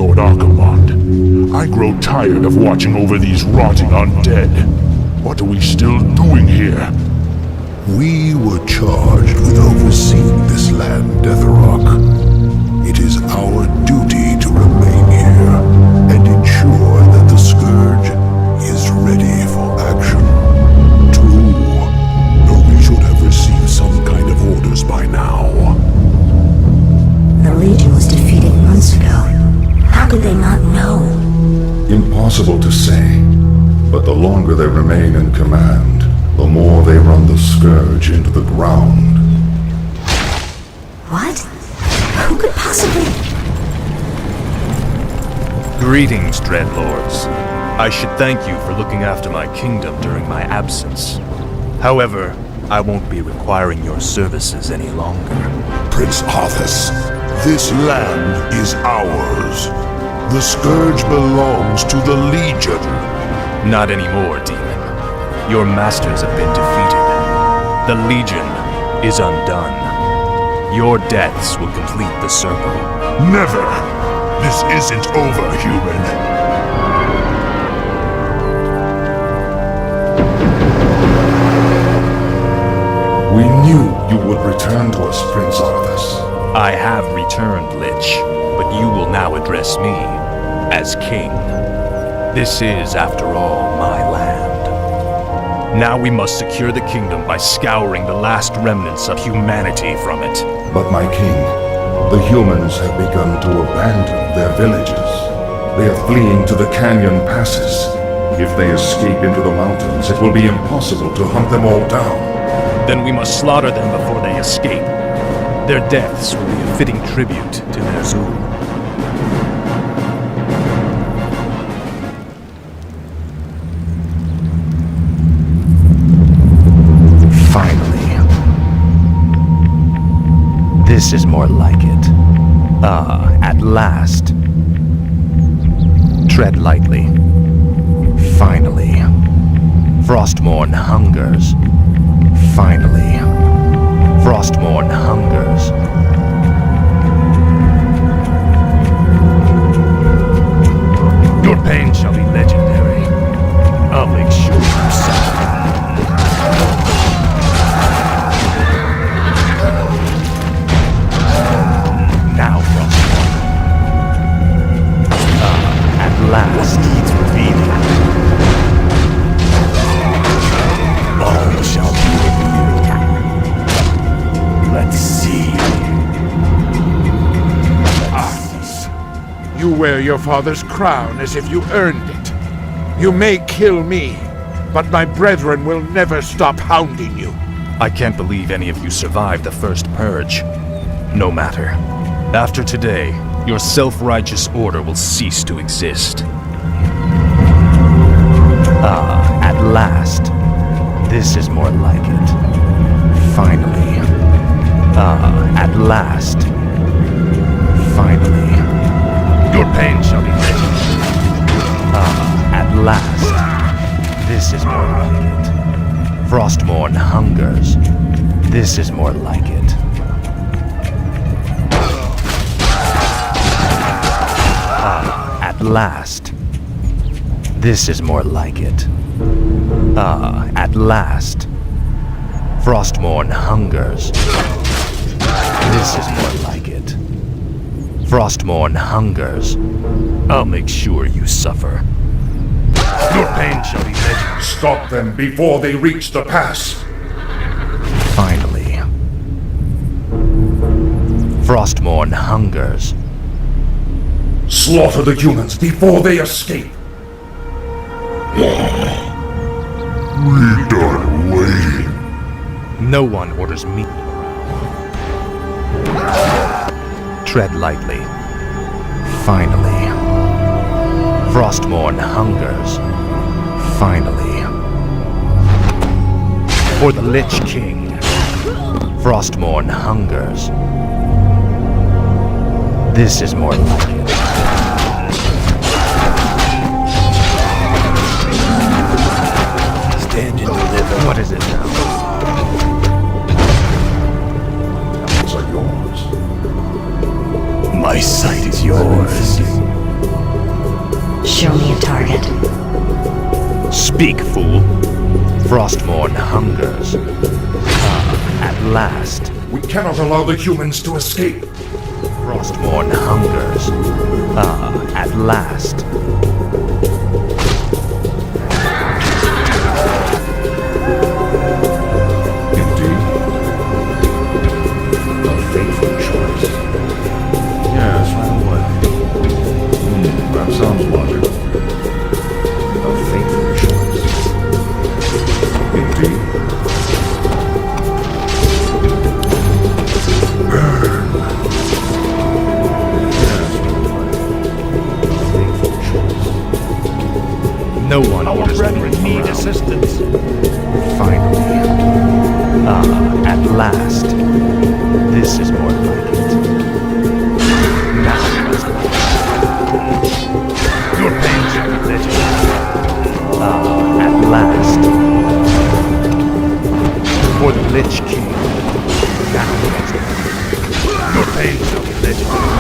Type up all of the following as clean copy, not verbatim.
Lord Archimond. I grow tired of watching over these rotting undead. What are we still doing here? We were charged with overseeing this land, Deathrok. It is our duty to remain here and ensure that the Scourge is ready for action. True, though we should have received some kind of orders by now. The Legion was defeated months ago. How could they not know? Impossible to say, but the longer they remain in command, the more they run the Scourge into the ground. What? Who could possibly... Greetings, Dreadlords. I should thank you for looking after my kingdom during my absence. However, I won't be requiring your services any longer. Prince Arthas, this land is ours. The Scourge belongs to the Legion. Not anymore, demon. Your masters have been defeated. The Legion is undone. Your deaths will complete the circle. Never! This isn't over, human. We knew you would return to us, Prince Arthas. I have returned, Lich, but you will now address me as king. This is, after all, my land. Now we must secure the kingdom by scouring the last remnants of humanity from it. But my king, the humans have begun to abandon their villages. They are fleeing to the canyon passes. If they escape into the mountains, it will be impossible to hunt them all down. Then we must slaughter them before they escape. Their deaths will be a fitting tribute to their Zul. Finally. This is more like it. Ah, at last. Tread lightly. Finally. Frostmourne hungers. Finally. Frostmourne hungers. Your pain shall be legendary. I'll make sure you suffer. Now, Frostmourne. At last. What needs revealing? All shall be revealed. Let's see. You wear your father's crown as if you earned it. You may kill me, but my brethren will never stop hounding you. I can't believe any of you survived the first purge. No matter. After today, your self-righteous order will cease to exist. Ah, at last. This is more like it. Finally. Ah, at last. Finally. Your pain shall be legendary. Ah, at last. This is more like it. Frostmourne hungers. This is more like it. Ah, at last. This is more like it. Ah, at last. Frostmourne hungers. This is more like it. Frostmourne hungers. I'll make sure you suffer. Your pain shall be legendary. Stop them before they reach the pass. Finally. Frostmourne hungers. Slaughter the humans before they escape. We're done waiting. No one orders me around. Tread lightly. Finally. Frostmourne hungers. Finally. For the Lich King. Frostmourne hungers. This is more like it. Stand and deliver. What is it now? These are yours. My sight is yours. Speak, fool. Frostmourne hungers. At last. We cannot allow the humans to escape. Frostmourne hungers. At last. Indeed. A fateful choice. Yes, right away. That sounds logical. A fateful choice. Indeed. Burn. Yes, a fateful choice. No one Our orders brethren me need around. assistance. Finally. At last. This is more like it. Now you must like it. Your pain shall be legendary. At last. For the Lich King. Now you must like it. Your pain shall be legendary.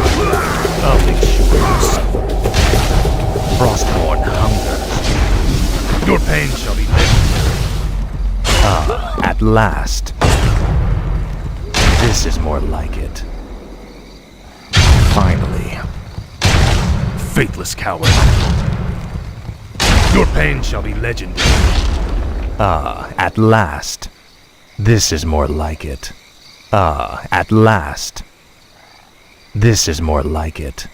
I'll make sure you suffer. Frostmourne hungers. Your pain shall be legendary. At last. This is more like it. Finally. Faithless coward. Your pain shall be legendary. At last. This is more like it. At last. This is more like it.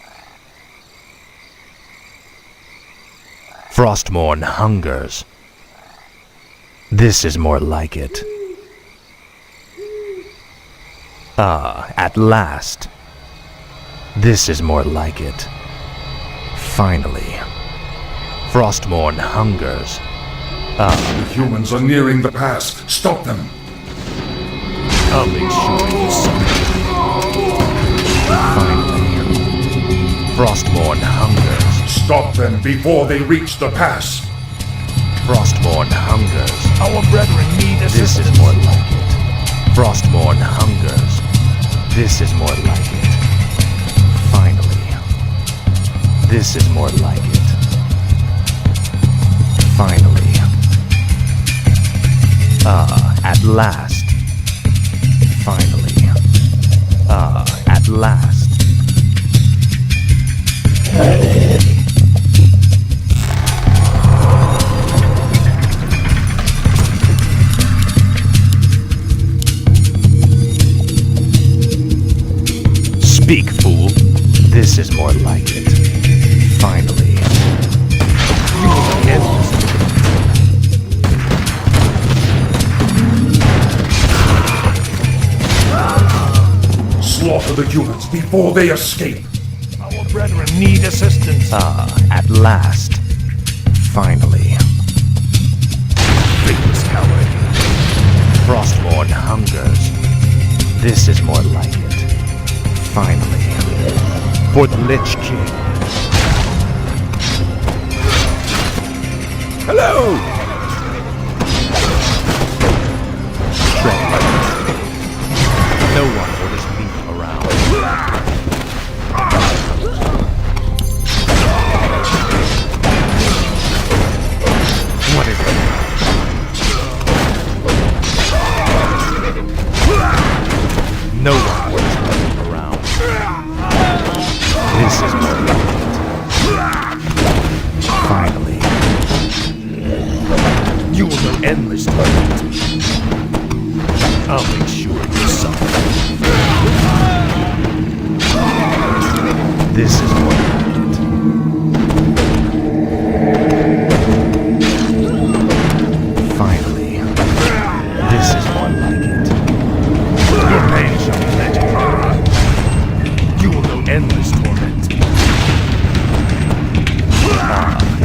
Frostmourne hungers. This is more like it. At last. This is more like it. Finally. Frostmourne hungers. The humans are nearing the pass. Stop them. I'll make sure you suffer. Finally. Frostmourne hungers. Stop them before they reach the pass. Frostmourne hungers. Our brethren need This assistance. is more like it. Frostmourne hungers. This is more like it. Finally. This is more like it. Finally. At last. Finally. At last. Speak, fool. This is more like it. Finally. You will end this. Slaughter the humans before they escape. Our brethren need assistance. At last. Finally. Faithless coward. Frostmourne hungers. This is more like it. Finally. For the Lich King. Hello! No one orders me around. What is it? No one orders me around. This is more like it. Finally. You will know endless torment. I'll make sure you suffer. This is more like it. Finally. This is more like it. Your pain shall be legendary. You will know endless torment.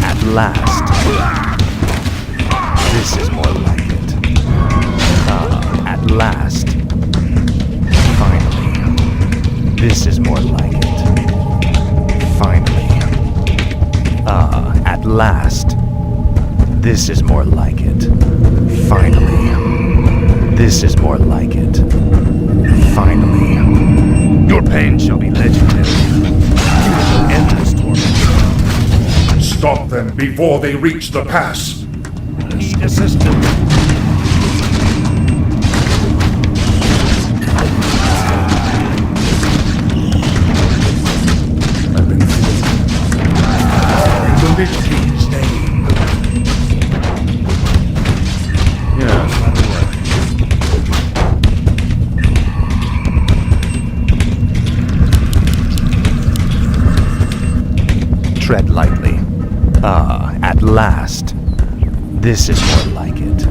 At last. This is more like it. At last. Finally. This is more like it. Finally. At last. This is more like it. Finally. This is more like it. Finally. Your pain shall be legendary. You will know endless torment. Stop them before they reach the pass. need assistance. I've been feeling in the Lich King's name. Yes, my lord. Tread lightly. Ah, at last. This is more like it.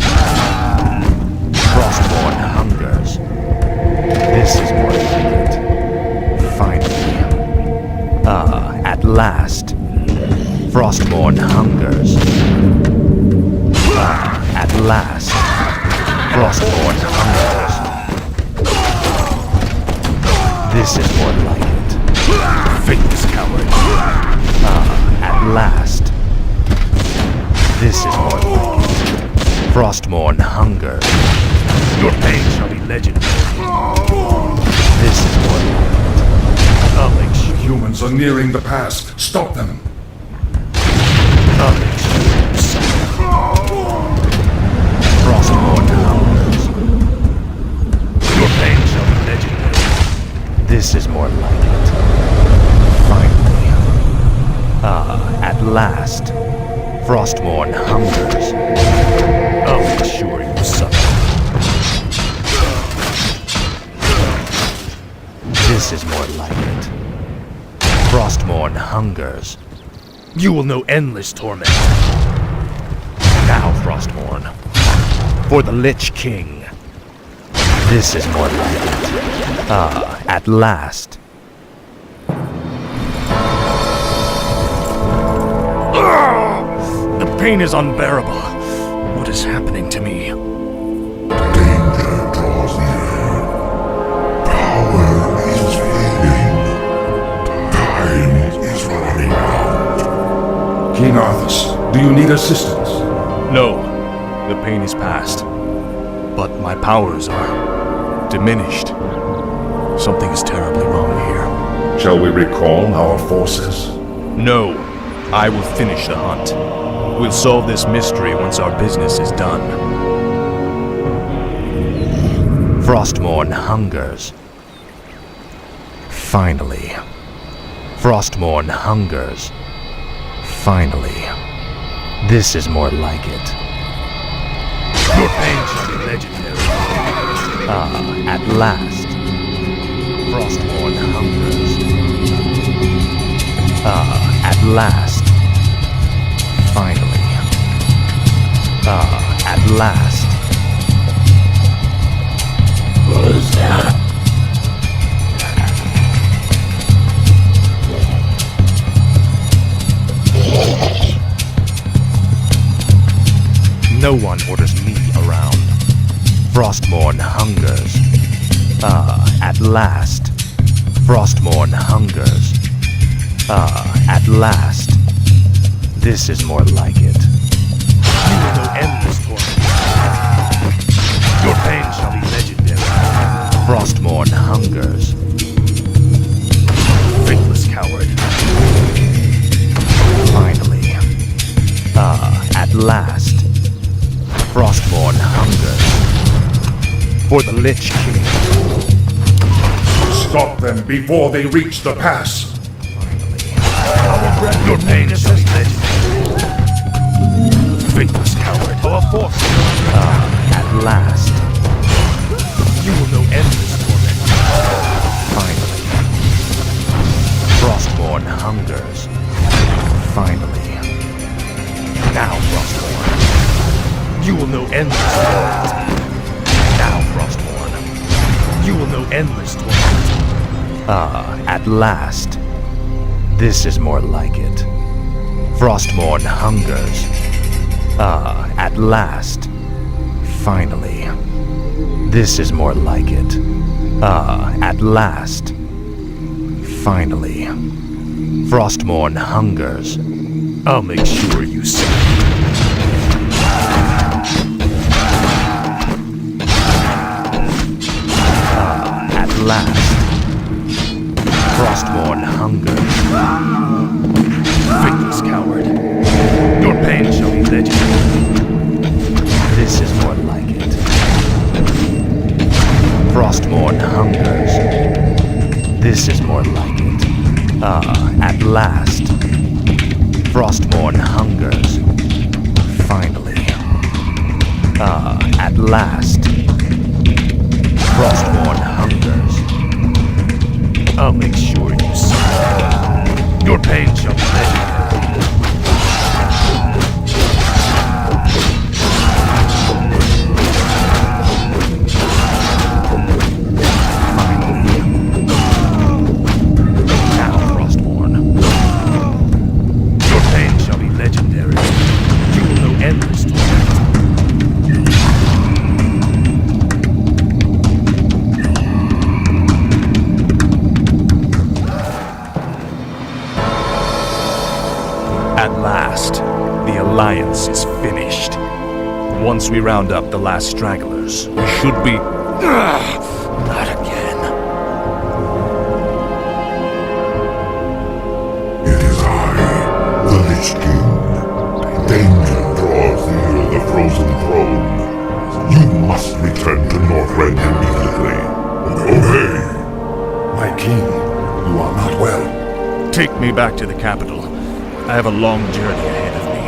Frostborn hungers. This is more like it. Finally. Ah, at last. Frostborn hungers. Ah, at last. Frostborn hungers. This is more like it. Faithless coward. Ah, at last. This is more like it. Frostborn hungers. Your pain shall be legendary. This is more like it. I'll make sure. Humans are nearing the pass. Stop them. I'll make sure you suffer. Frostborn hungers. Your pain shall be legendary. This is more like it. Finally. Ah, at last. Frostborn hungers. I'll make sure you suffer. This is more like it. Frostborn hungers. You will know endless torment. Now, Frostborn. For the Lich King. This is more like it. Ah, at last. The pain is unbearable. What is happening to me? Danger draws near. Power is fading. Time is running out. King Arthas, do you need assistance? No, the pain is past. But my powers are diminished. Something is terribly wrong here. Shall we recall our forces? No, I will finish the hunt. We'll solve this mystery once our business is done. Frostborn hungers. Finally. Frostborn hungers. Finally. This is more like it. Your pain shall be legendary. Ah, at last. Frostborn hungers. Ah, at last. Finally. Ah, at last. What is that? No one orders me around. Frostborn hungers. Ah, at last. Frostborn hungers. Ah, at last. This is more like it. You will know endless torment. Your pain shall be legendary. Frostborn hungers. Faithless coward. Finally. Ah, at last. Frostborn hungers. For the Lich King. Stop them before they reach the pass. Your pain shall be legendary. Faithless coward. Our force. Ah, at last. You will know endless torment. Finally. Frostborn hungers. Finally. Now, Frostborn. You will know endless torment. Now, Frostborn. You will know endless torment. Ah, at last. This is more like it. Frostborn hungers. Ah, at last. Finally. This is more like it. Ah, at last. Finally. Frostborn hungers. I'll make sure you see. Ah, at last. Frostborn hungers. Faithless coward. Your pain shall be legendary. This is more like it. Frostmourne hungers. This is more like it. Ah, at last. Frostmourne hungers. Finally. Ah, at last. Frostmourne hungers. I'll make sure you see. Your pain shall be legendary. At last, the alliance is finished. Once we round up the last stragglers, we should be... not again. It is I, the Lich King. Danger draws near the frozen throne. You must return to Northrend immediately. Obey! My king, you are not well. Take me back to the capital. I have a long journey ahead of me.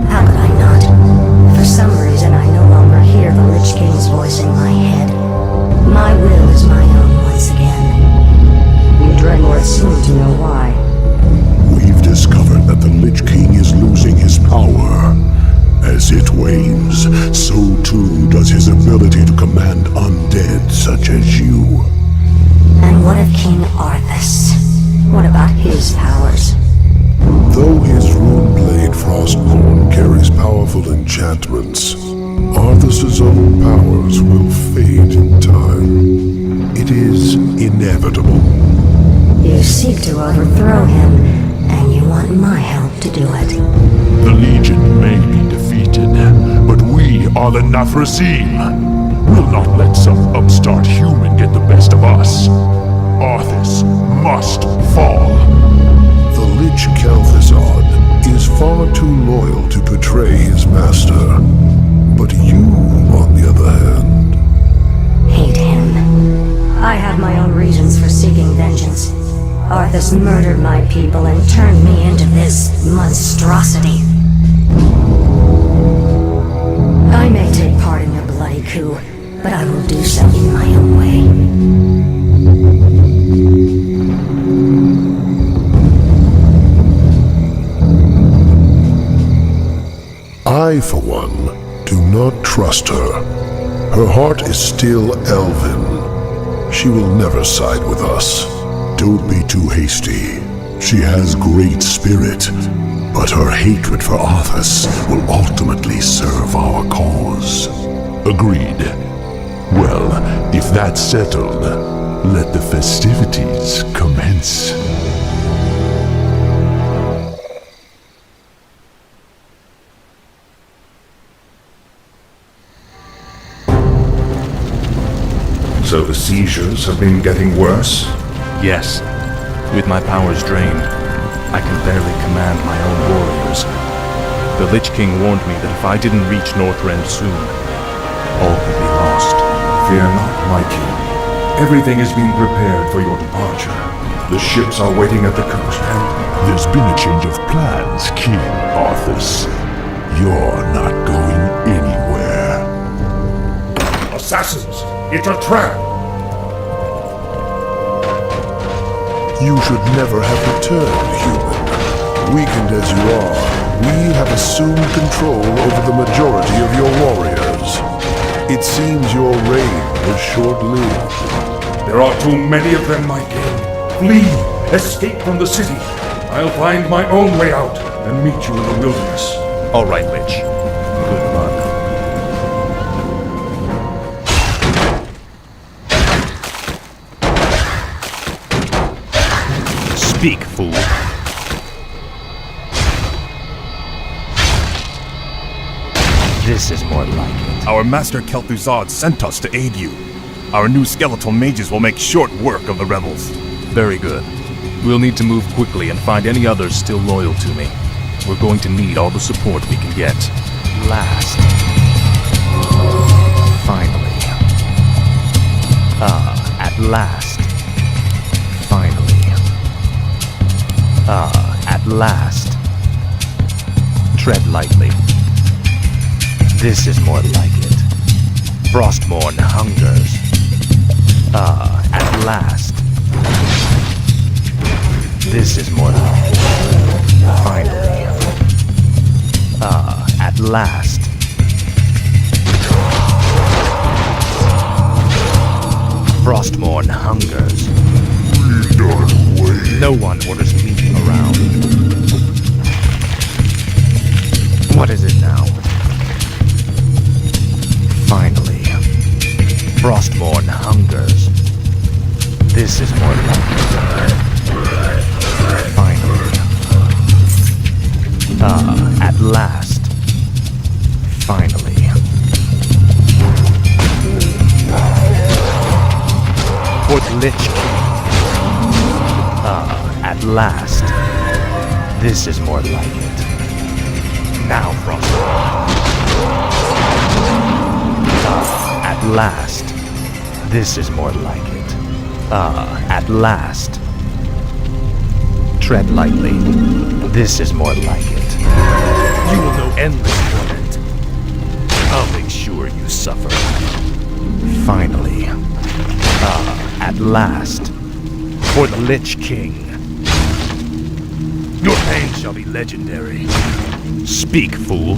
How could I not? For some reason, I no longer hear the Lich King's voice in my head. My will is my own once again. You Dreadlords seem to know why. We've discovered that the Lich King is losing his power. As it wanes, so too does his ability to command undead such as you. And what of King Arthas? What about his powers? Though his rune-blade Frostmourne carries powerful enchantments, Arthas's own powers will fade in time. It is inevitable. You seek to overthrow him, and you want my help to do it. The Legion may be defeated, but we are the Nathrasim. We'll not let some upstart human get the best of us. Arthas must fall. The Lich Kel'Thuzad is far too loyal to betray his master. But you, on the other hand... Hate him. I have my own reasons for seeking vengeance. Arthas murdered my people and turned me into this monstrosity. I may take part in your bloody coup, but I will do so in my own way. I, for one, do not trust her. Her heart is still elven. She will never side with us. Don't be too hasty. She has great spirit, but her hatred for Arthas will ultimately serve our cause. Agreed. Well, if that's settled, let the festivities commence. So the seizures have been getting worse? Yes. With my powers drained, I can barely command my own warriors. The Lich King warned me that if I didn't reach Northrend soon, all could be lost. Fear not, my king. Everything is being prepared for your departure. The ships are waiting at the coast, and... There's been a change of plans, King Arthas. You're not going anywhere. Assassins! It's a trap! You should never have returned, human. Weakened as you are, we have assumed control over the majority of your warriors. It seems your reign was short-lived. There are too many of them, my king. Flee! Escape from the city! I'll find my own way out and meet you in the wilderness. All right, Lich. Goodbye. Speak, fool. This is more like it. Our master Kel'Thuzad sent us to aid you. Our new skeletal mages will make short work of the rebels. Very good. We'll need to move quickly and find any others still loyal to me. We're going to need all the support we can get. Last. Finally. At last. Finally. At last. Tread lightly. This is more like it. Frostmourne hungers. At last. This is more like it. Finally. At last. Frostmourne hungers. No one orders me around. What is it now? Finally. Frostmourne hungers. This is more like it. Finally. At last. Finally. For the Lich King. At last. This is more like it. Now, Frostmourne. At last. This is more like it. At last. Tread lightly. This is more like it. You will know endless torment. I'll make sure you suffer. Finally. At last. For the Lich King. Your pain shall be legendary. Speak, fool.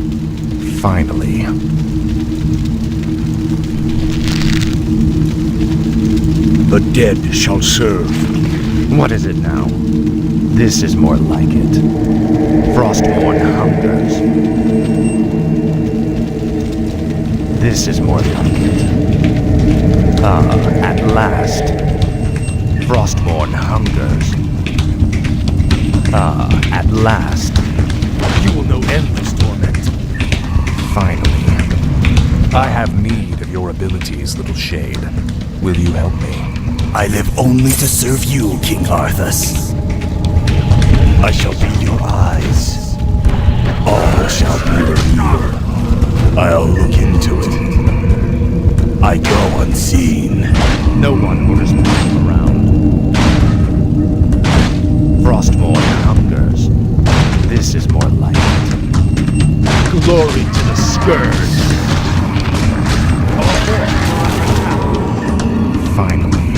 Finally. The dead shall serve. What is it now? This is more like it. Frostmourne hungers. This is more like it. At last. Frostmourne hungers. At last. You will know endless torment. Finally. I have need of your abilities, little shade. Will you help me? I live only to serve you, King Arthas. I shall be your eyes. All shall be revealed. I'll look into it. I go unseen. No one orders me around. Frostmourne hungers. This is more like it. Glory to the Scourge. Finally.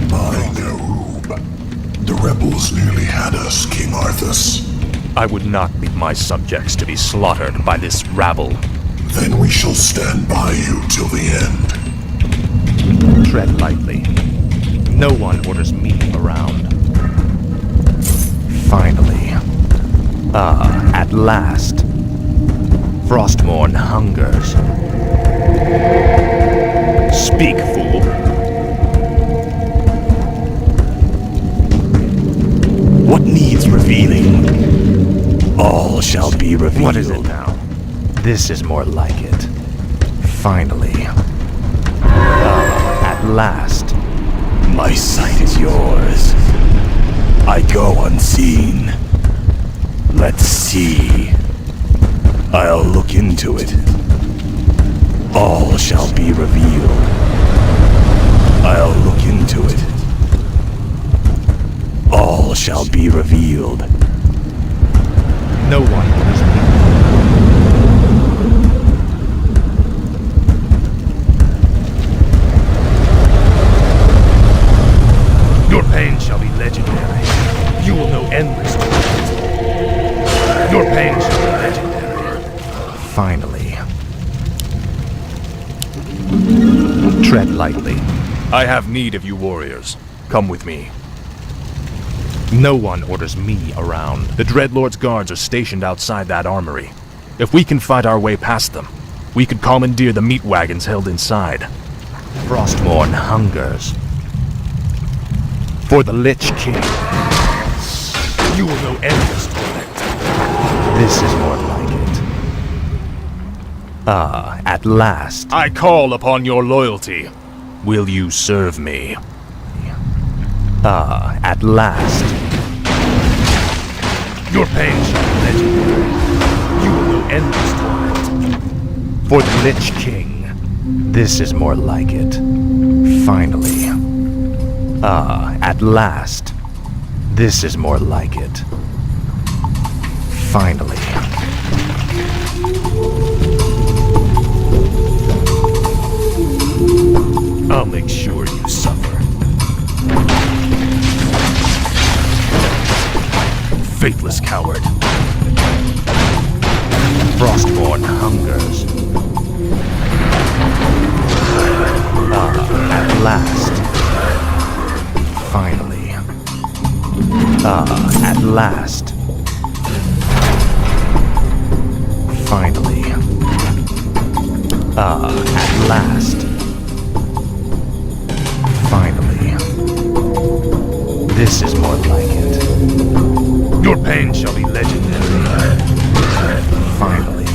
By Nerub. The rebels nearly had us, King Arthas. I would not leave my subjects to be slaughtered by this rabble. Then we shall stand by you till the end. Tread lightly. No one orders me around. Finally. At last. Frostmourne hungers. Speak, fool. What needs revealing? All shall be revealed. What is it now? This is more like it. Finally. At last. My sight is yours. I go unseen. Let's see. I'll look into it. All shall be revealed. I'll look into it. All shall be revealed. No one orders me. Your pain shall be legendary. You will know endless torment. Your pain shall be legendary. Finally. Tread lightly. I have need of you warriors. Come with me. No one orders me around. The Dreadlord's guards are stationed outside that armory. If we can fight our way past them, we could commandeer the meat wagons held inside. Frostmourne hungers. For the Lich King. You will know endless torment. This is more like it. Ah, at last. I call upon your loyalty. Will you serve me? Ah, at last. Your pain shall be legendary. You will know endless torment. For the Lich King. This is more like it. Finally. Ah, at last. This is more like it. Finally. I'll make sure you suffer. Faithless coward. Frostborn hungers. Ah, at last. Finally. Ah, at last. Finally. Ah, at last. Finally. This is more like it. Your pain shall be legendary. Finally.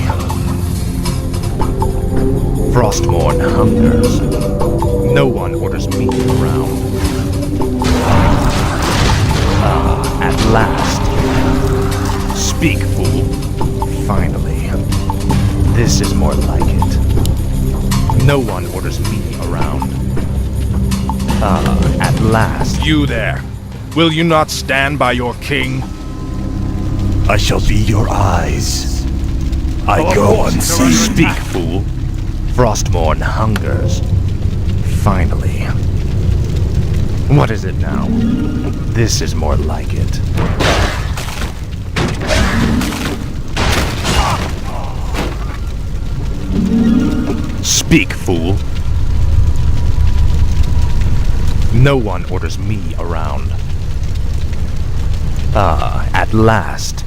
Frostborn hungers. No one orders me around. Ah, at last. Speak, fool. Finally. This is more like it. No one orders me around. Ah, at last. You there. Will you not stand by your king? I shall be your eyes. I go unseen. Speak, fool. Frostborn hungers. Finally. What is it now? This is more like it. Speak, fool. No one orders me around. Ah, at last.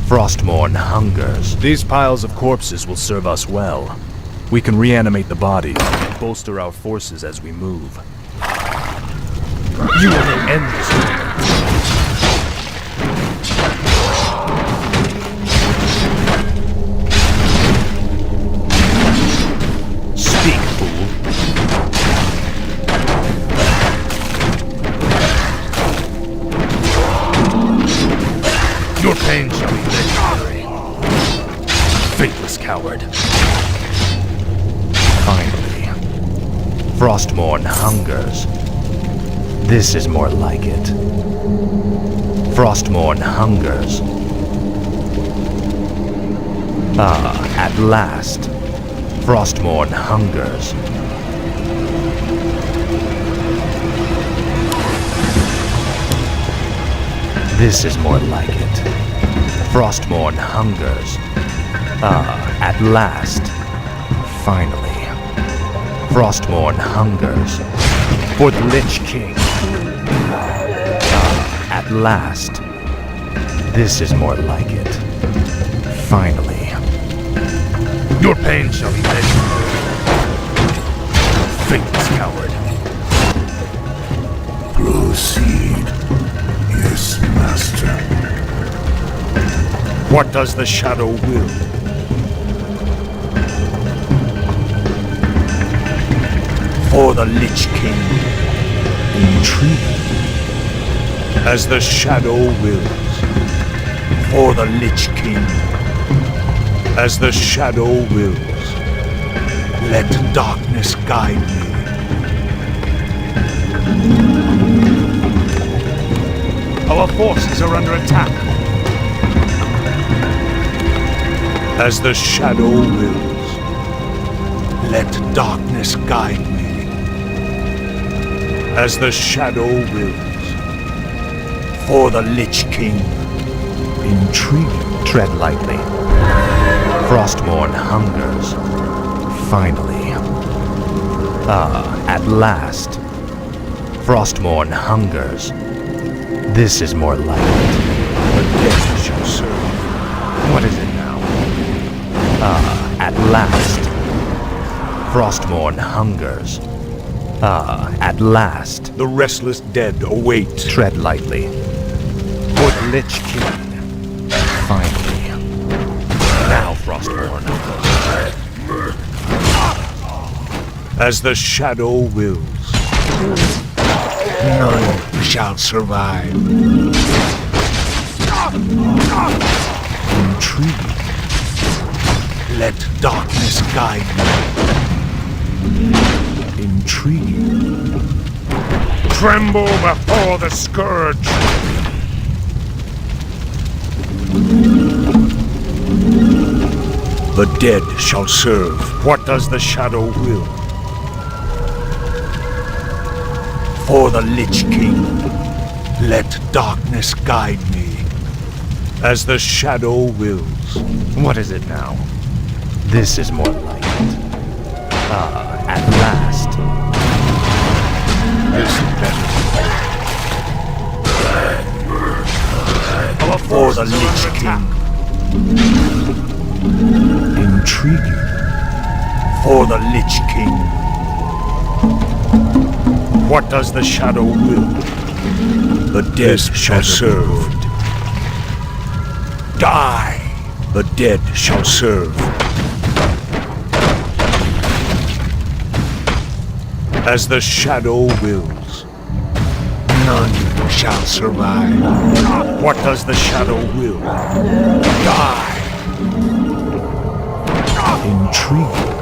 Frostborn hungers. These piles of corpses will serve us well. We can reanimate the bodies and bolster our forces as we move. You will know endless torment. Speak, fool. Your pain shall be legendary. Faithless coward. Finally. Frostborn hungers. This is more like it. Frostborn hungers. Ah, at last. Frostborn hungers. This is more like it. Frostborn hungers. Ah, at last. Finally. Frostborn hungers. For the Lich King. Ah, at last. This is more like it. Finally. Your pain shall be legendary. Faithless coward. Proceed. Yes, Master. What does the shadow will? For the Lich King. Intriguing. As the shadow wills. For the Lich King. As the shadow wills. Let darkness guide me. Our forces are under attack. As the shadow wills. Let darkness guide me. As the shadow wills. For the Lich King. Intriguing. Tread lightly. Frostborn hungers. Finally. Ah, at last. Frostborn hungers. This is more like it. The death shall serve. What is it now? Ah, at last. Frostborn hungers. At last. The restless dead await. Tread lightly. For the Lich King. Finally. Now, Frostborn. As the shadow wills. None shall survive. Intriguing. Let darkness guide me. Intriguing. Tremble before the Scourge. The dead shall serve. What does the shadow will? For the Lich King, let darkness guide me. As the shadow wills. What is it now? This is more like it. At last. This better. For the Lich King. Intriguing. For the Lich King. What does the shadow will? The dead shall serve. Die! The dead shall serve. As the shadow wills. None shall survive. What does the shadow will? Die! Intriguing.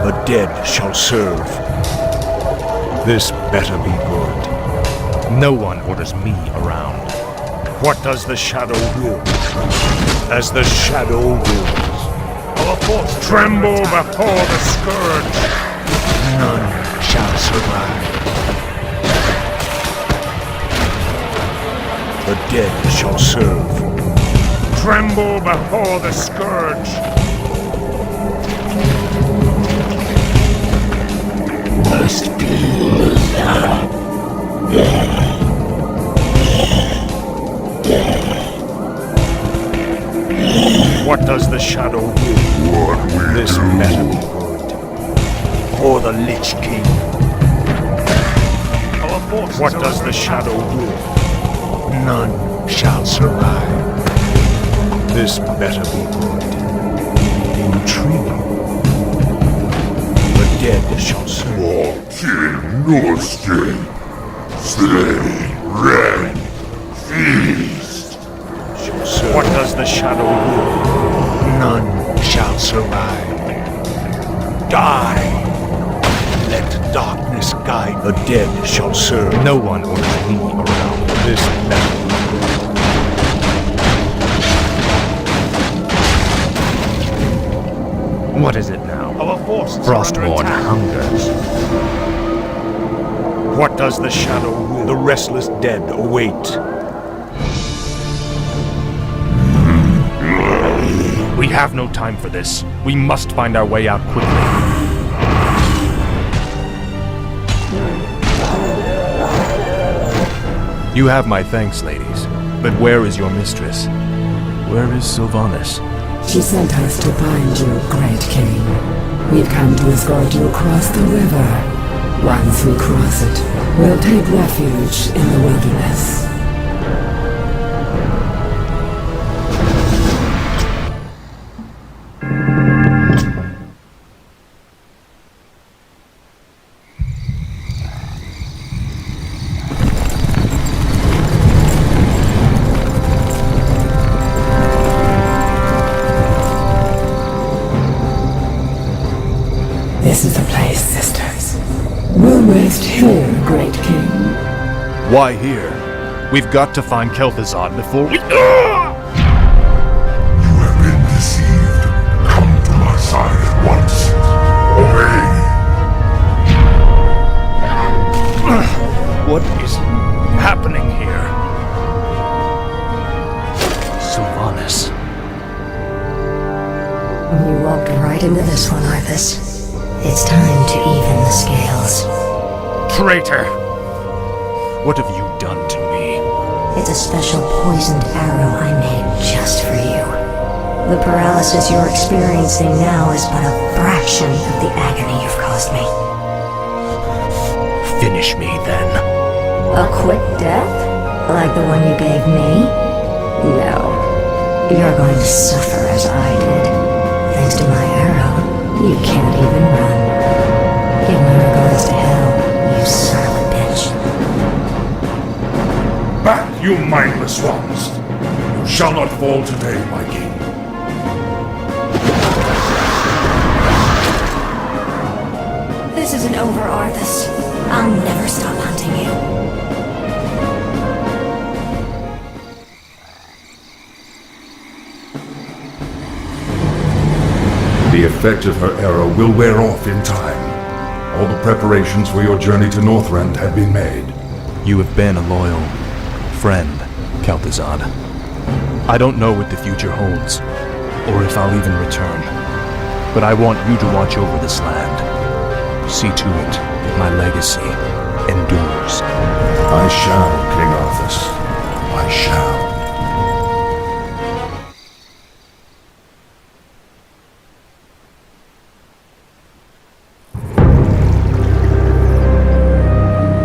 The dead shall serve. This better be good. No one orders me around. What does the shadow will? As the shadow wills. Our force tremble before the Scourge. None shall survive. The dead shall serve. Tremble before the Scourge. Must be What does the shadow will? This better be good. For the Lich King. What does the shadow will? None shall survive. This better be good. Intriguing. The dead shall serve. King Norske, slay, rend, feast. What does the shadow will? None shall survive. Die! Let darkness guide. The dead shall serve. No one orders me around. This metal. What is it now? Our forces Frostborn hungers. What does the shadow will? The restless dead await. We have no time for this. We must find our way out quickly. You have my thanks, ladies. But where is your mistress? Where is Sylvanas? She sent us to find you, great king. We've come to escort you across the river. Once we cross it, we'll take refuge in the wilderness. This is the place, sisters. We'll rest here, great king. Why here? We've got to find Kel'Thuzad before we... You have been deceived. Come to my side at once. Obey. What is happening here? Sylvanas. You walked right into this one, Arthas. It's time to even the scales. Traitor! What have you done to me? It's a special poisoned arrow I made just for you. The paralysis you're experiencing now is but a fraction of the agony you've caused me. finish me then? A quick death? Like the one you gave me? No. You're going to suffer as I did. Thanks to my arrow, you can't even run. Give my regards to hell, you son of a bitch. Back, you mindless ones! You shall not fall today, my king. This isn't over, Arthas. I'll never stop hunting you. The effect of her arrow will wear off in time. All the preparations for your journey to Northrend have been made. You have been a loyal friend, Kel'Thuzad. I don't know what the future holds, or if I'll even return. But I want you to watch over this land. See to it that my legacy endures. I shall, King Arthas. I shall.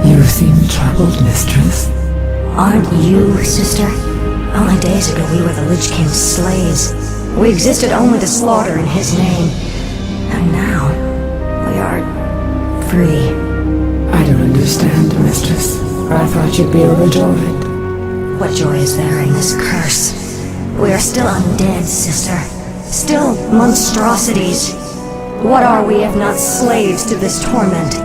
You seem troubled, mistress. Aren't you, sister? Only days ago we were the Lich King's slaves. We existed only to slaughter in his name. And now, we are free. I don't understand, mistress. I thought you'd be overjoyed. What joy is there in this curse? We are still undead, sister. Still monstrosities. What are we if not slaves to this torment?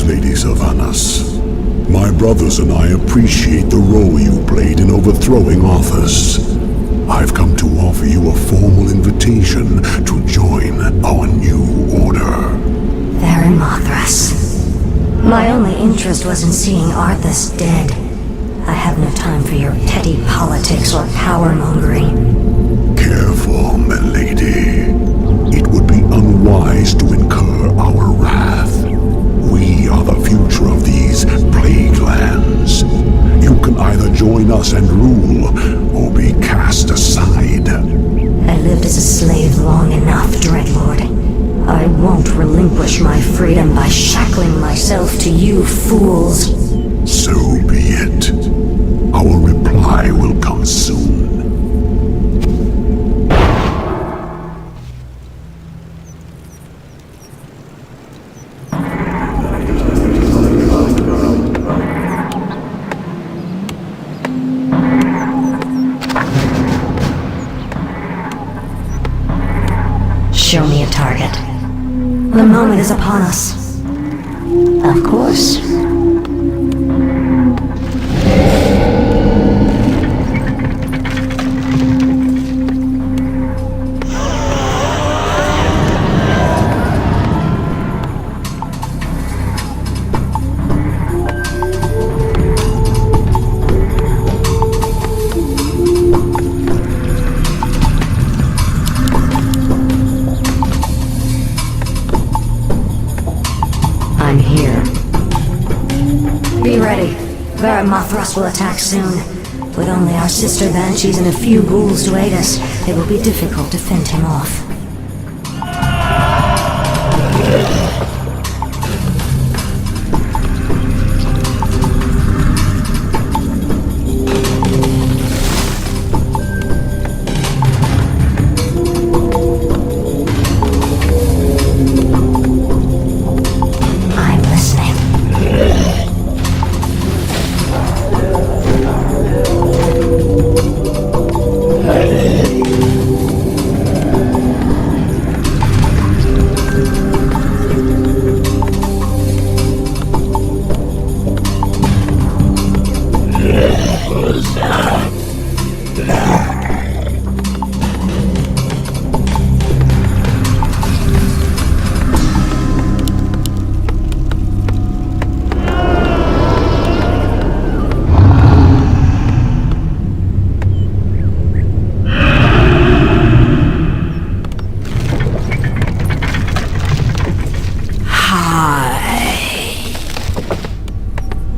Lady Sylvanas. My brothers and I appreciate the role you played in overthrowing Arthas. I've come to offer you a formal invitation to join our new order. There in Mothras. My only interest was in seeing Arthas dead. I have no time for your petty politics or power-mongering. Careful, milady. It would be unwise to incur our wrath. We are the future of these plague lands. You can either join us and rule, or be cast aside. I lived as a slave long enough, Dreadlord. I won't relinquish my freedom by shackling myself to you fools. So be it. Our reply will come soon. Show me a target. The moment is upon us. Of course. I'm here. Be ready. Mothras will attack soon. With only our sister banshees and a few ghouls to aid us, it will be difficult to fend him off. I'm listening.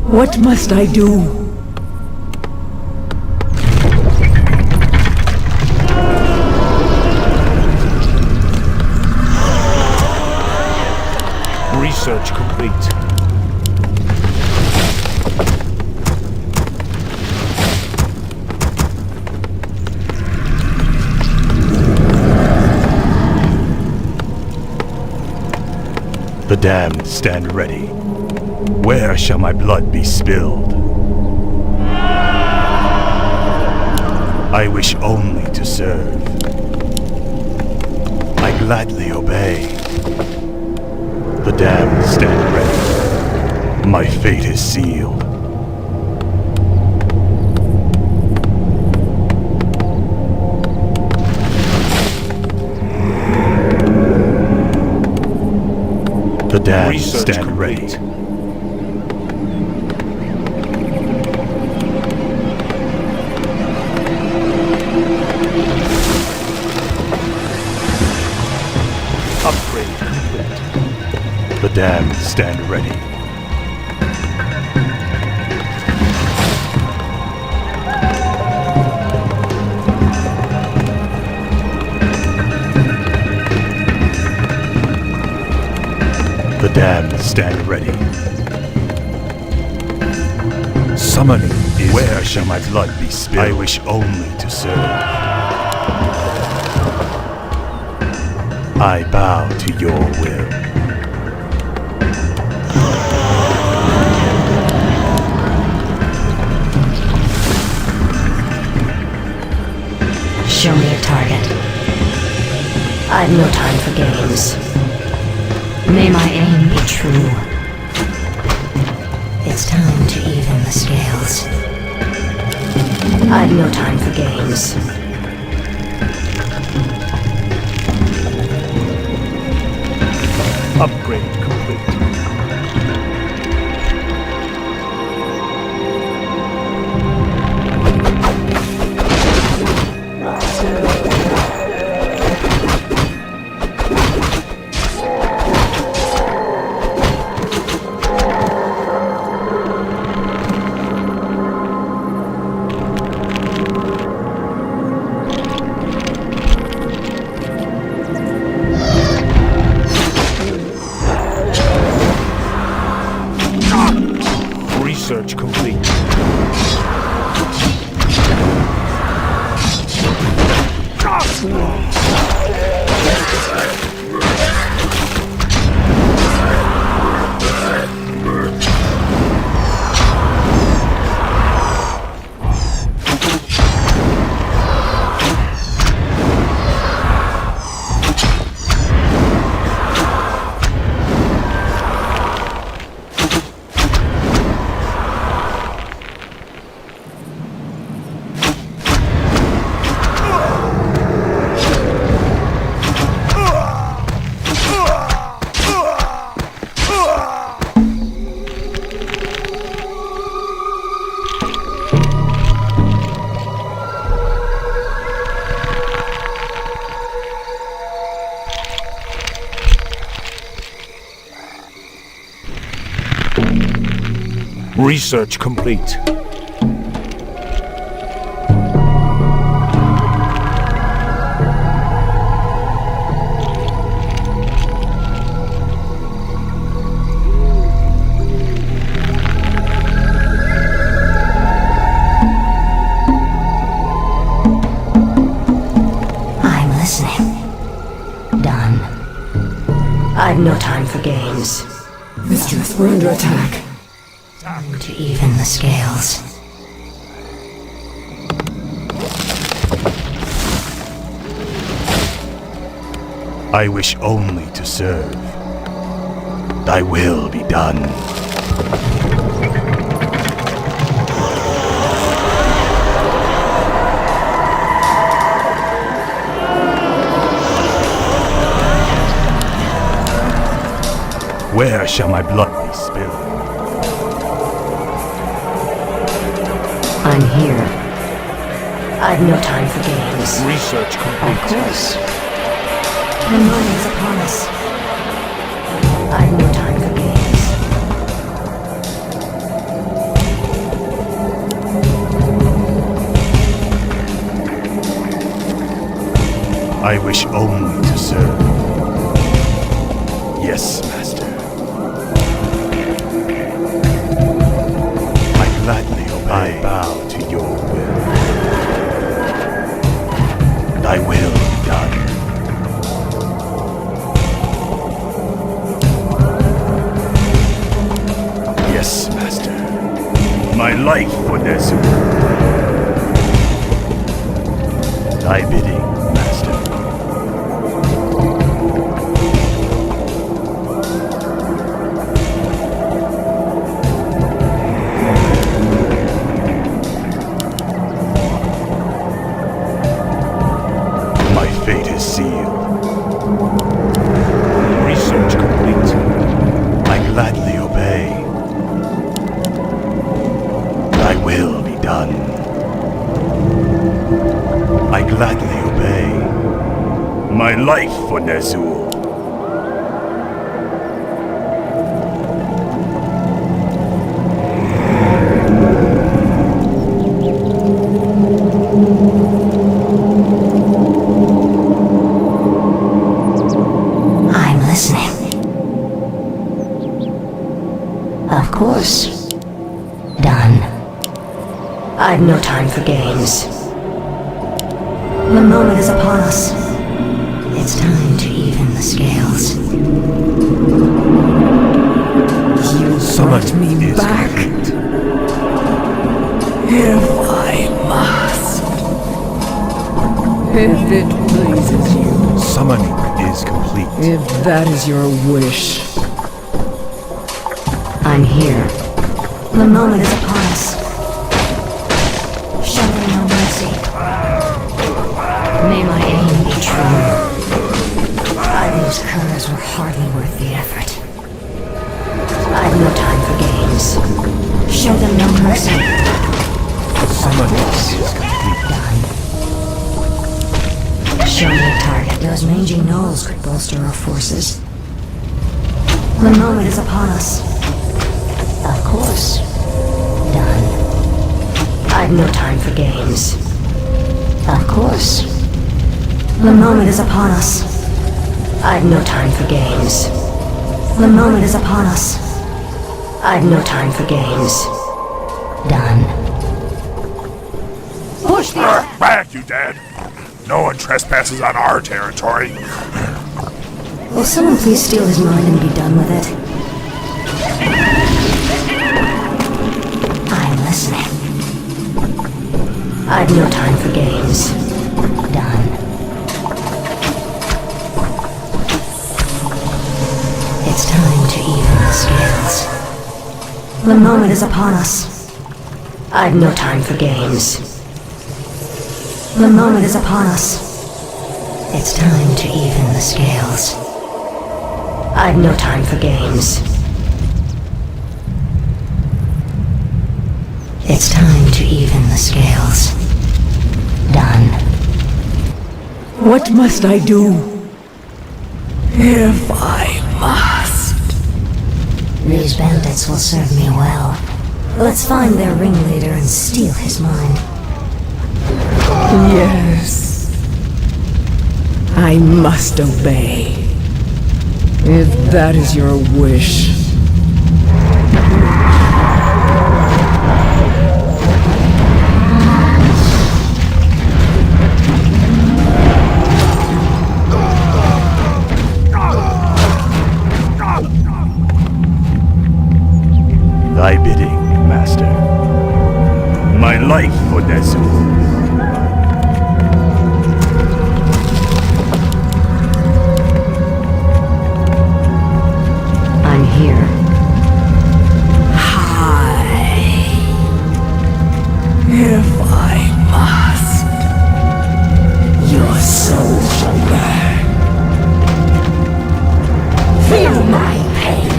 What must I do? complete. The damned stand ready. Where shall my blood be spilled? I wish only to serve. I gladly obey. The damned stand ready. My fate is sealed. The damned Research stand complete. ready. Upgrade complete. The damned stand ready. The damned stand ready. Summoning is... Where shall my blood be spilled? I wish only to serve. I bow to your will. Show me a target. I've no time for games. May my aim be true. It's time to even the scales. I've no time for games. Upgrade complete. Research complete. Research complete. I'm listening. Done. I've no time for games. Mistress, we're under attack. Time to even the scales. I wish only to serve. Thy will be done. Where shall my blood be spilled? I'm here. I've no time for games. Research Of complete. course. The morning's upon us. I've no time for games. I wish only to serve. Yes, Master. I bow to your will. Thy will be done. Yes, Master. My life for Nezu. Thy bidding, Master. My fate is sealed. Research complete. I gladly obey. Thy will be done. I gladly obey. My life for Nezul. I'm listening. Of course. Done. I've no time for games. The moment is upon us. It's time to even the scales. You brought me back. If I must. If it pleases you. Summoning is complete. If that is your wish. I'm here. The moment is upon us. Show me no mercy. May my aim be true. Those curs were hardly worth the effort. I've no time for games. Show them no mercy. Summoning is complete. Done. Show me a target. Those mangy gnolls could bolster our forces. The moment is upon us. Of course. Done. I've no time for games. Of course. The moment is upon us. I've no time for games. The moment is upon us. I've no time for games. Done. Push back, you dead! No one trespasses on our territory. Will someone please steal his mind and be done with it? I'm listening. I've no time for games. Done. It's time to even the scales. The moment is upon us. I've no time for games. The moment is upon us. It's time to even the scales. I've no time for games. It's time to even the scales. Done. What must I do? If I must. These bandits will serve me well. Let's find their ringleader and steal his mind. Yes. I must obey. If that is your wish. Thy bidding, Master. My life for Nezul. I'm here. Hi. If I must. Your soul shall burn. Feel my pain.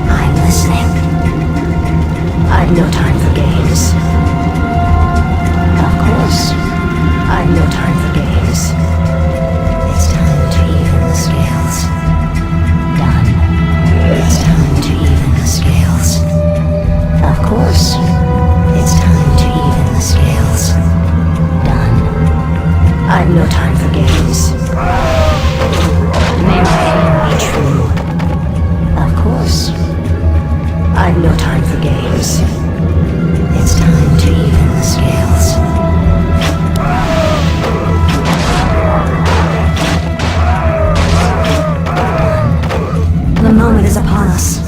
I'm listening. I've no time for games. Of course. I've no time for games. It's time to even the scales. Done. It's time to even the scales. Of course. It's time to even the scales. Done. I've no time for games. May my aim be true. Of course. I've no time time for games. It's time to even the scales. The moment is upon us.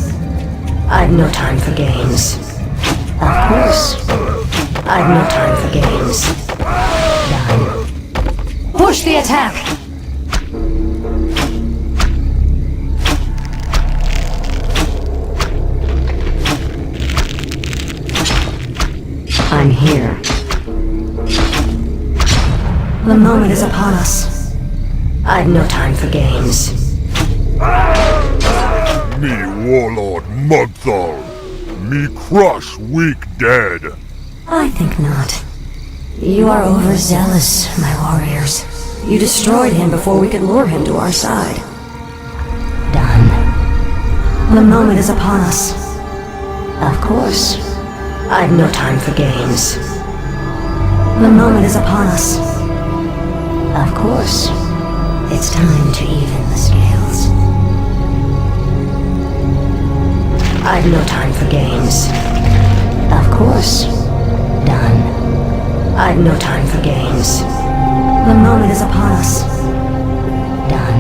I've no time for games. Of course. I've no time for games. Done. Push the attack! I'm here. The moment is upon us. I've no time for games. Me warlord Mugthal. Me crush weak dead. I think not. You are overzealous, my warriors. You destroyed him before we could lure him to our side. Done. The moment is upon us. Of course. I've no time for games. The moment is upon us. Of course. It's time to even the scales. I've no time for games. Of course. Done. I've no time for games. The moment is upon us. Done.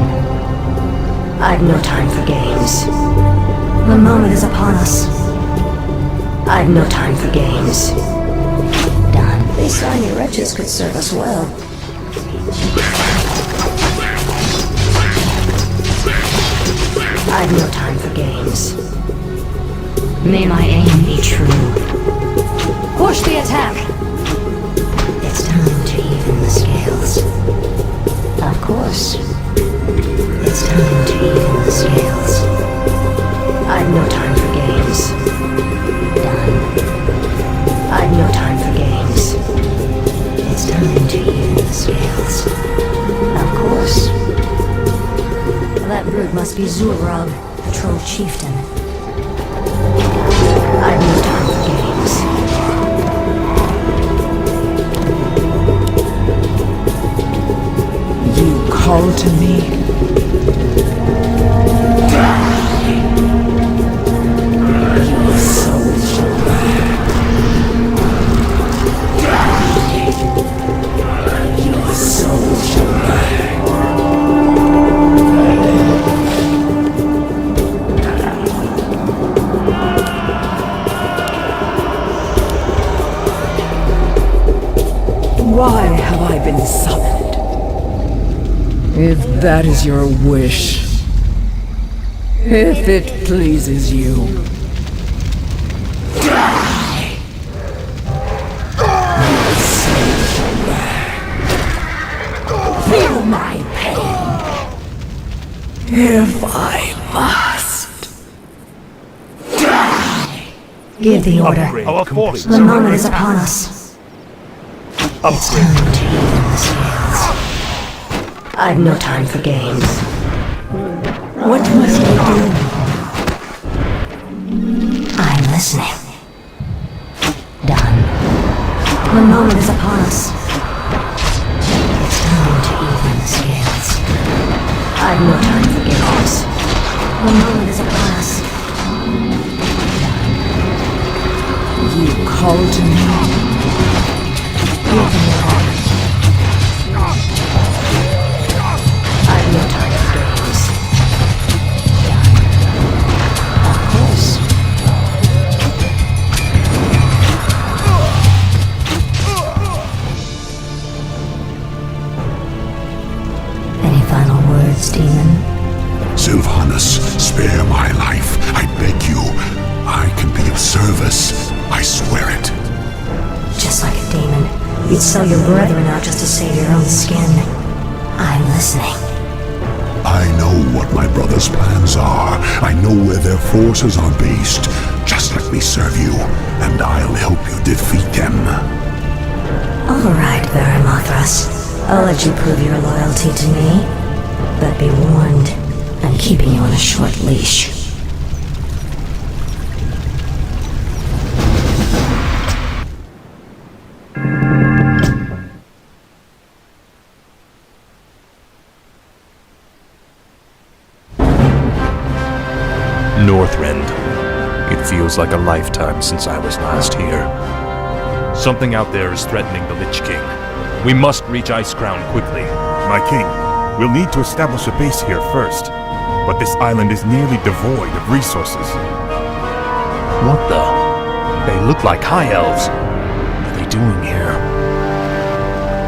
I've no time for games. The moment is upon us. I've no time for games. Done. These slimy wretches could serve us well. I've no time for games. May my aim be true. Push the attack! It's time to even the scales. Of course. It's time to even the scales. I've no time for games. Done. I've no time for games. It's time to even the scales. Of course. That brute must be Zulrog, the troll chieftain. I've no time for games. You call to me? Your soul shall burn. Your soul shall burn. Why have I been summoned? If that is your wish, if it pleases you, die! Your soul shall burn. Feel my pain. If I must. Die! Give the order. Our forces The moment is upon us. It's time to even the scales. I've no time for games. What must I do? I'm listening. Done. The moment is upon us. It's time to even the scales. I've no time for games. The moment is upon us. You call to me? Give me order. I've no time for games. Done. Of course. Any final words, demon? Sylvanas, spare my life. I beg you. I can be of service. I swear it. Just like a demon, you'd sell your brethren out just to save your own skin. I'm listening. I know what my brother's plans are. I know where their forces are based. Just let me serve you, and I'll help you defeat them. All right, Varamothras. I'll let you prove your loyalty to me. But be warned, I'm keeping you on a short leash. Northrend. It feels Feels like a lifetime since I was last here. Something out there is threatening the Lich King. We must reach Ice Crown quickly. My king, we'll need to establish a base here first. But this island is nearly devoid of resources. What the? They look like High Elves. What are they doing here?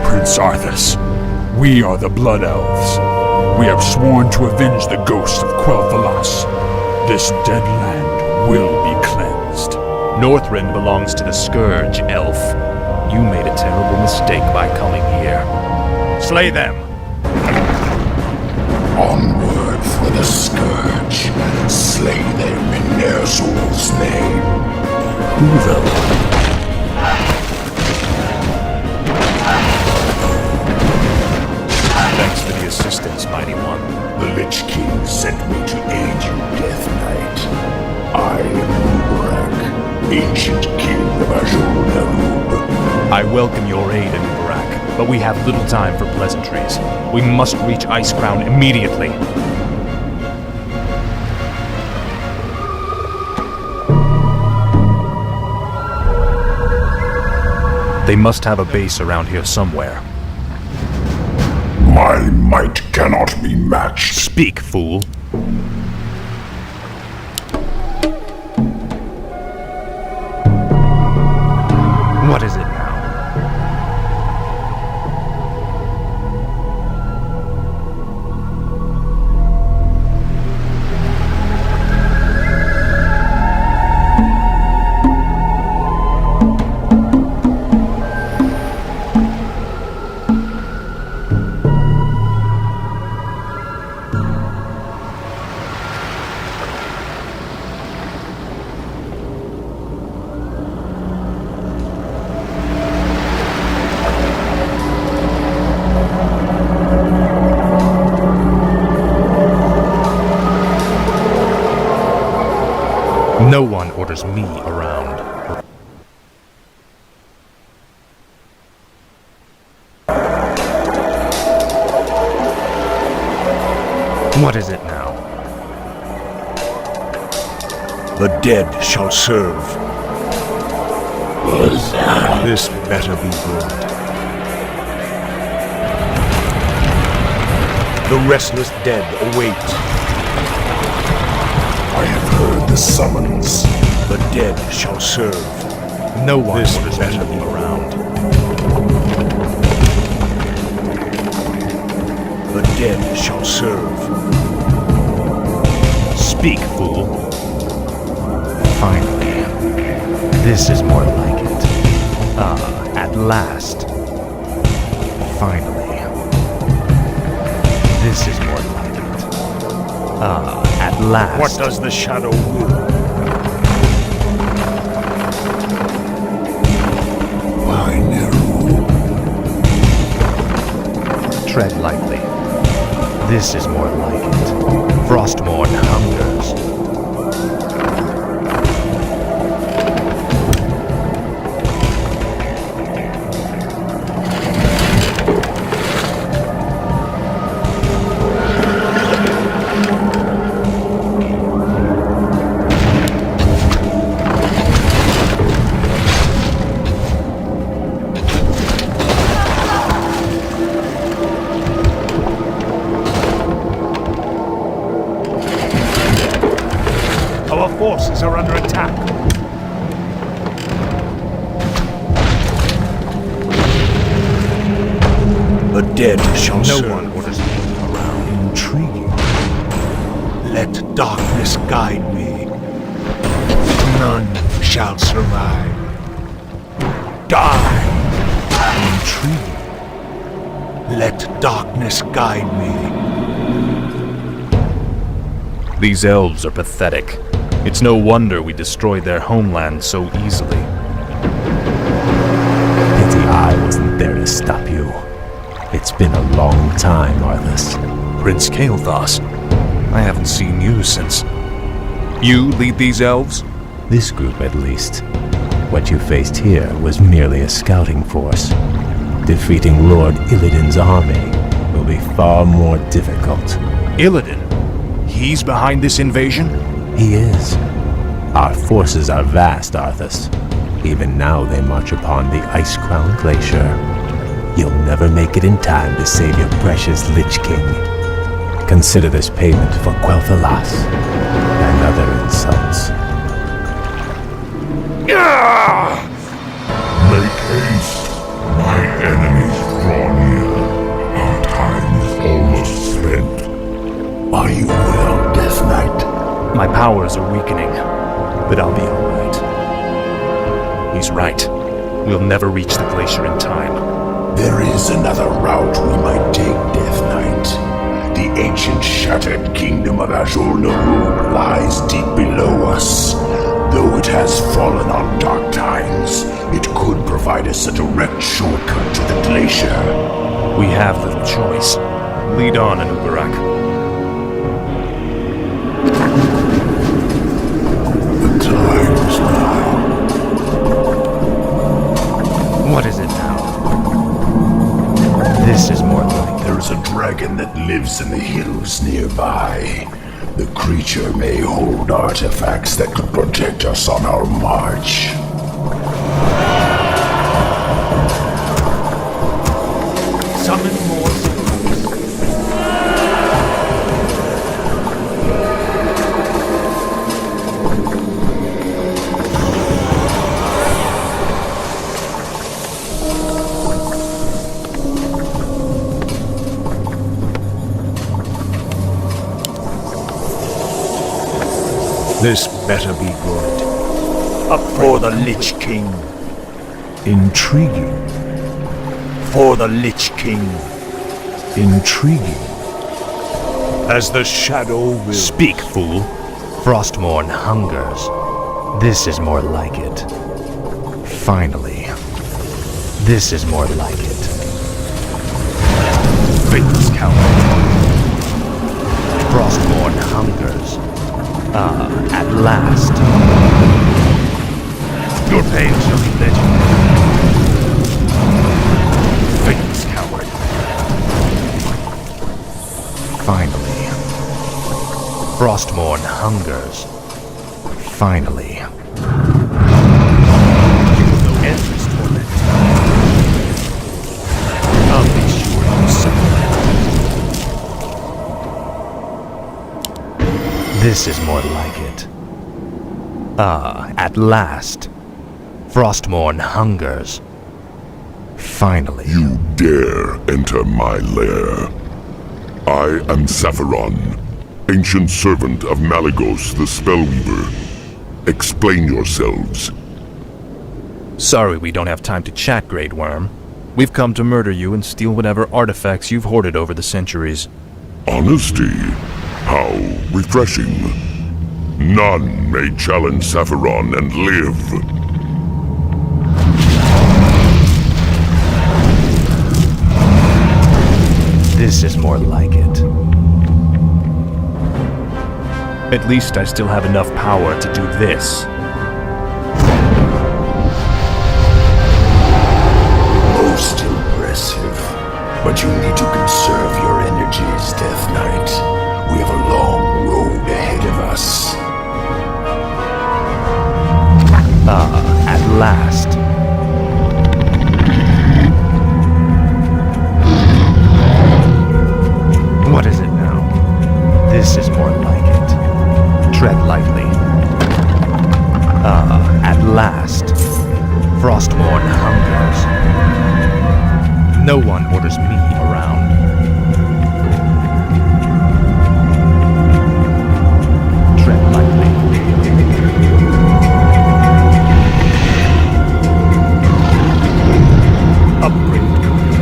Prince Arthas, we are the Blood Elves. We have sworn to avenge the ghost of Quel'Thalas. This dead land will be cleansed. Northrend belongs to the Scourge, elf. You made a terrible mistake by coming here. Slay them! Onward for the Scourge. Slay them in Ner'zhul's name. Who though? Thanks for the assistance, Mighty One. The Lich King sent me to aid you, Death Knight. I am Uberak, ancient king of Azul-Nerub. I welcome your aid in Uberak, but we have little time for pleasantries. We must reach Ice Crown immediately. They must have a base around here somewhere. My might cannot be matched. Speak, fool. What is it now? No one orders me around. What is it now? The dead shall serve. This better be good. The restless dead await. I have heard the summons. The dead shall serve. No one This orders better me be around. The dead shall serve. Speak, fool. Finally. This is more like it. Ah, at last. Finally. This is more like it. Ah, at last. What does the shadow will? By Ner'zhul. Tread lightly. This is more like it. Frostmourne hungers. Our forces are under attack. The dead shall serve. No one orders me around. Intriguing. Let darkness guide me. None shall survive. Die. Intriguing. Let darkness guide me. These elves are pathetic. It's no wonder we destroyed their homeland so easily. Pity I wasn't there to stop you. It's been a long time, Arthas. Prince Kael'thas, I haven't seen you since... You lead these elves? This group, at least. What you faced here was merely a scouting force. Defeating Lord Illidan's army will be far more difficult. Illidan? He's behind this invasion? He is. Our forces are vast, Arthas. Even now they march upon the Ice-Crown Glacier. You'll never make it in time to save your precious Lich King. Consider this payment for Quel'Thalas and other insults. Make haste. My enemies draw near. Our time is almost spent. Are you well, Death Knight? My powers are weakening, but I'll be all right. He's right. We'll never reach the glacier in time. There is another route we might take, Death Knight. The ancient shattered kingdom of Azur-Nurug lies deep below us. Though it has fallen on dark times, it could provide us a direct shortcut to the glacier. We have little choice. Lead on, Anubarak. The time is now. What is it now? This is more like... There is a dragon that lives in the hills nearby. The creature may hold artifacts that could protect us on our march. Summon more. This better be good. Up for the Lich King. Intriguing. For the Lich King. Intriguing. As the shadow will. Speak, fool. Frostmourne hungers. This is more like it. Finally. This is more like it. Faithless coward. Frostmourne hungers. At last. Your pain shall be legendary. Faithless coward. Finally. Frostmourne hungers. Finally. You will know endless torment. I'll be sure you suffer. This is more like it. At last. Frostmourne hungers. Finally. You dare enter my lair. I am Sapphiron, ancient servant of Malygos the Spellweaver. Explain yourselves. Sorry we don't have time to chat, Great Worm. We've come to murder you and steal whatever artifacts you've hoarded over the centuries. Honesty? How refreshing. None may challenge Sapphiron and live. This is more like it. At least I still have enough power to do this. Most impressive. But you need to conserve your energies, Death Knight. We have a long road ahead of us. At last. What is it now? This is more like it. Tread lightly. At last. Frostmourne hungers. No one orders me around. Tread lightly. Upgrade complete.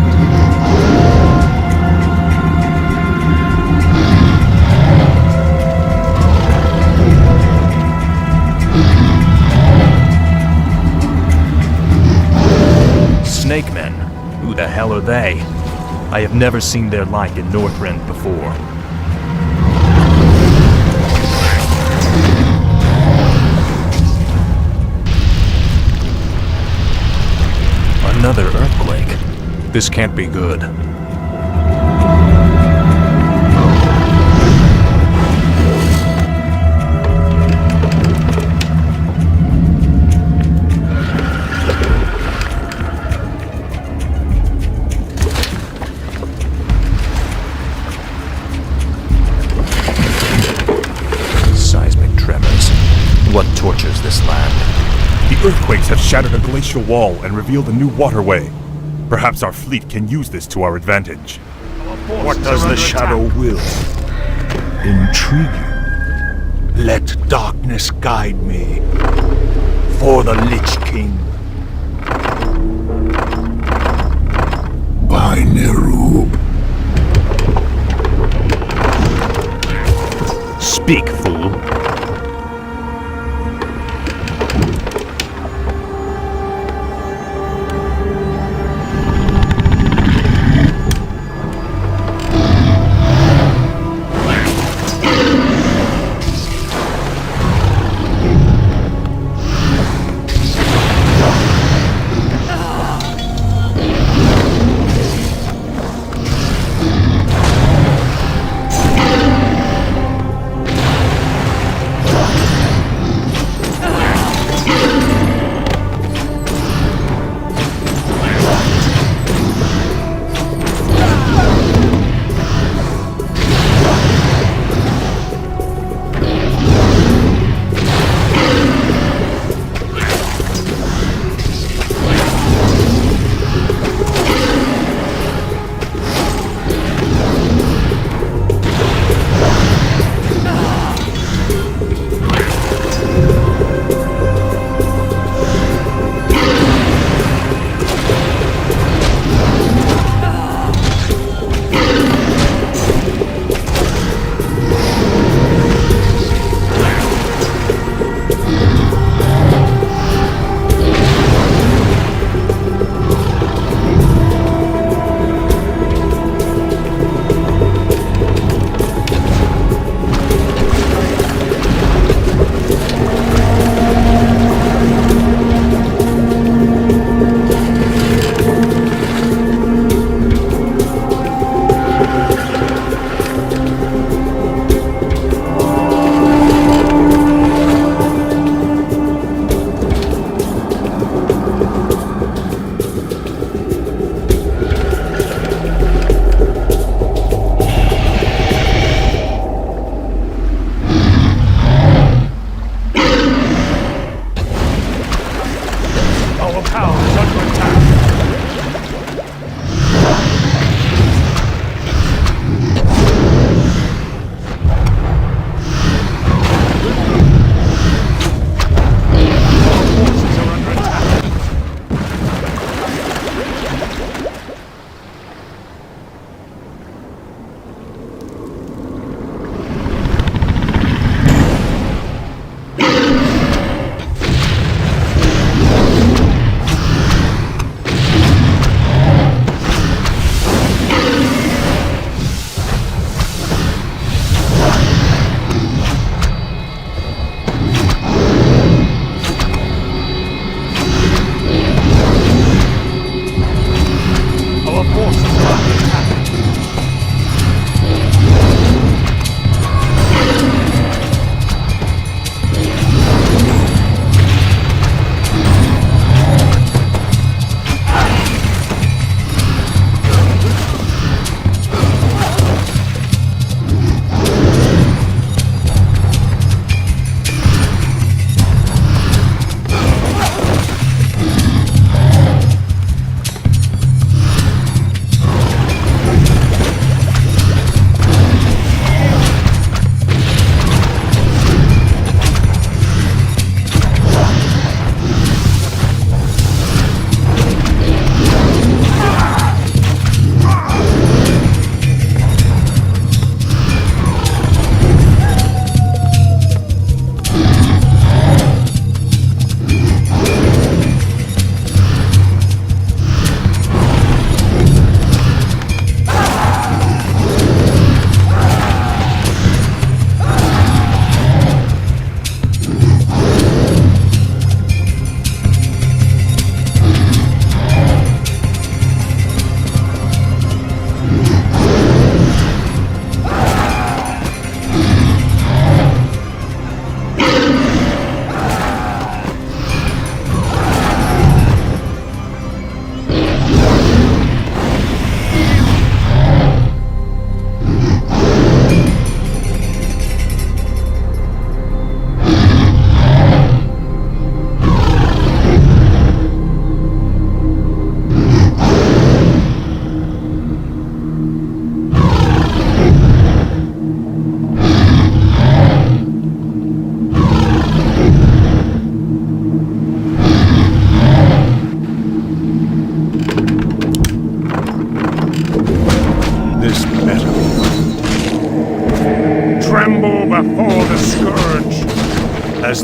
Snake men? Who the hell are they? I have never seen their like in Northrend before. Another earthquake. This can't be good. this land. The earthquakes have shattered a glacial wall and revealed a new waterway. Perhaps our fleet can use this to our advantage. What does the Shadow will? Intriguing. Let darkness guide me. For the Lich King. By Neru. Speak, fool.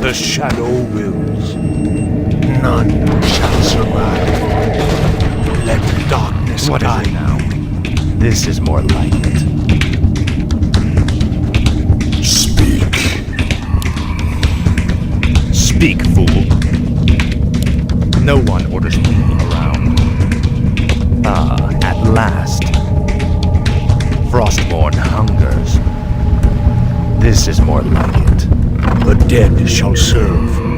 the shadow wills. None shall survive. Let darkness What is guide it now? This is more like it. Speak. Speak, fool. No one orders me around. Ah, at last. Frostborn hungers. This is more like it. the dead shall serve.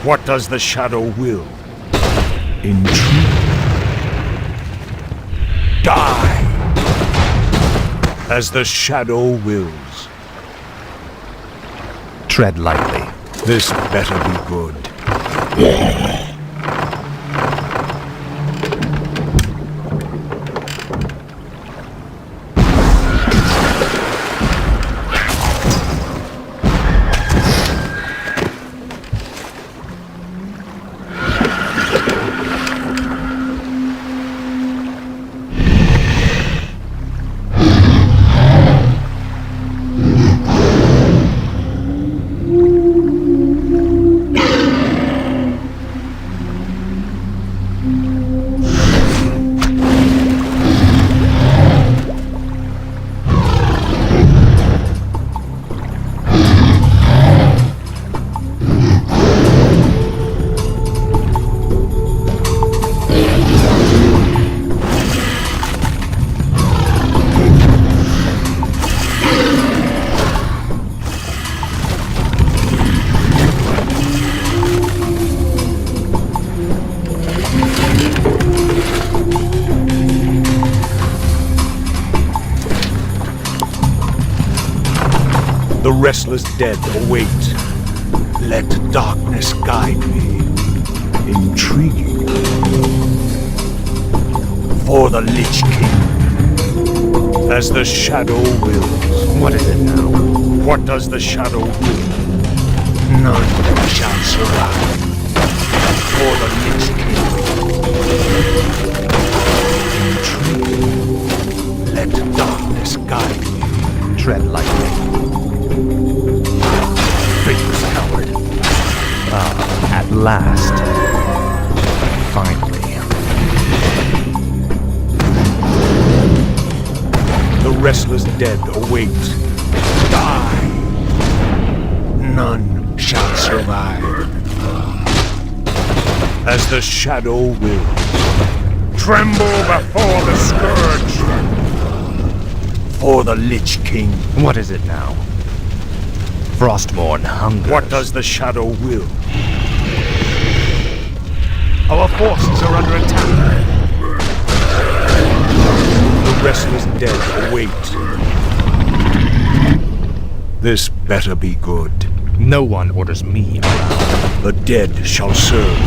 What does the shadow will? Intrigue. Die! As the shadow wills. Tread lightly. This better be good. The restless dead await. Let darkness guide me. Intriguing. For the Lich King. As the shadow wills. What is it now? What does the shadow will? None shall survive. For the Lich King. Intriguing. Let darkness guide me. Tread lightly. Faithless coward. Ah, at last. Finally. The restless dead await. Die! None shall survive. As the shadow will. Tremble before the Scourge! For the Lich King. What is it now? Frostborn hunger. What does the shadow will? Our forces are under attack. The restless dead await. This better be good. No one orders me around. The dead shall serve.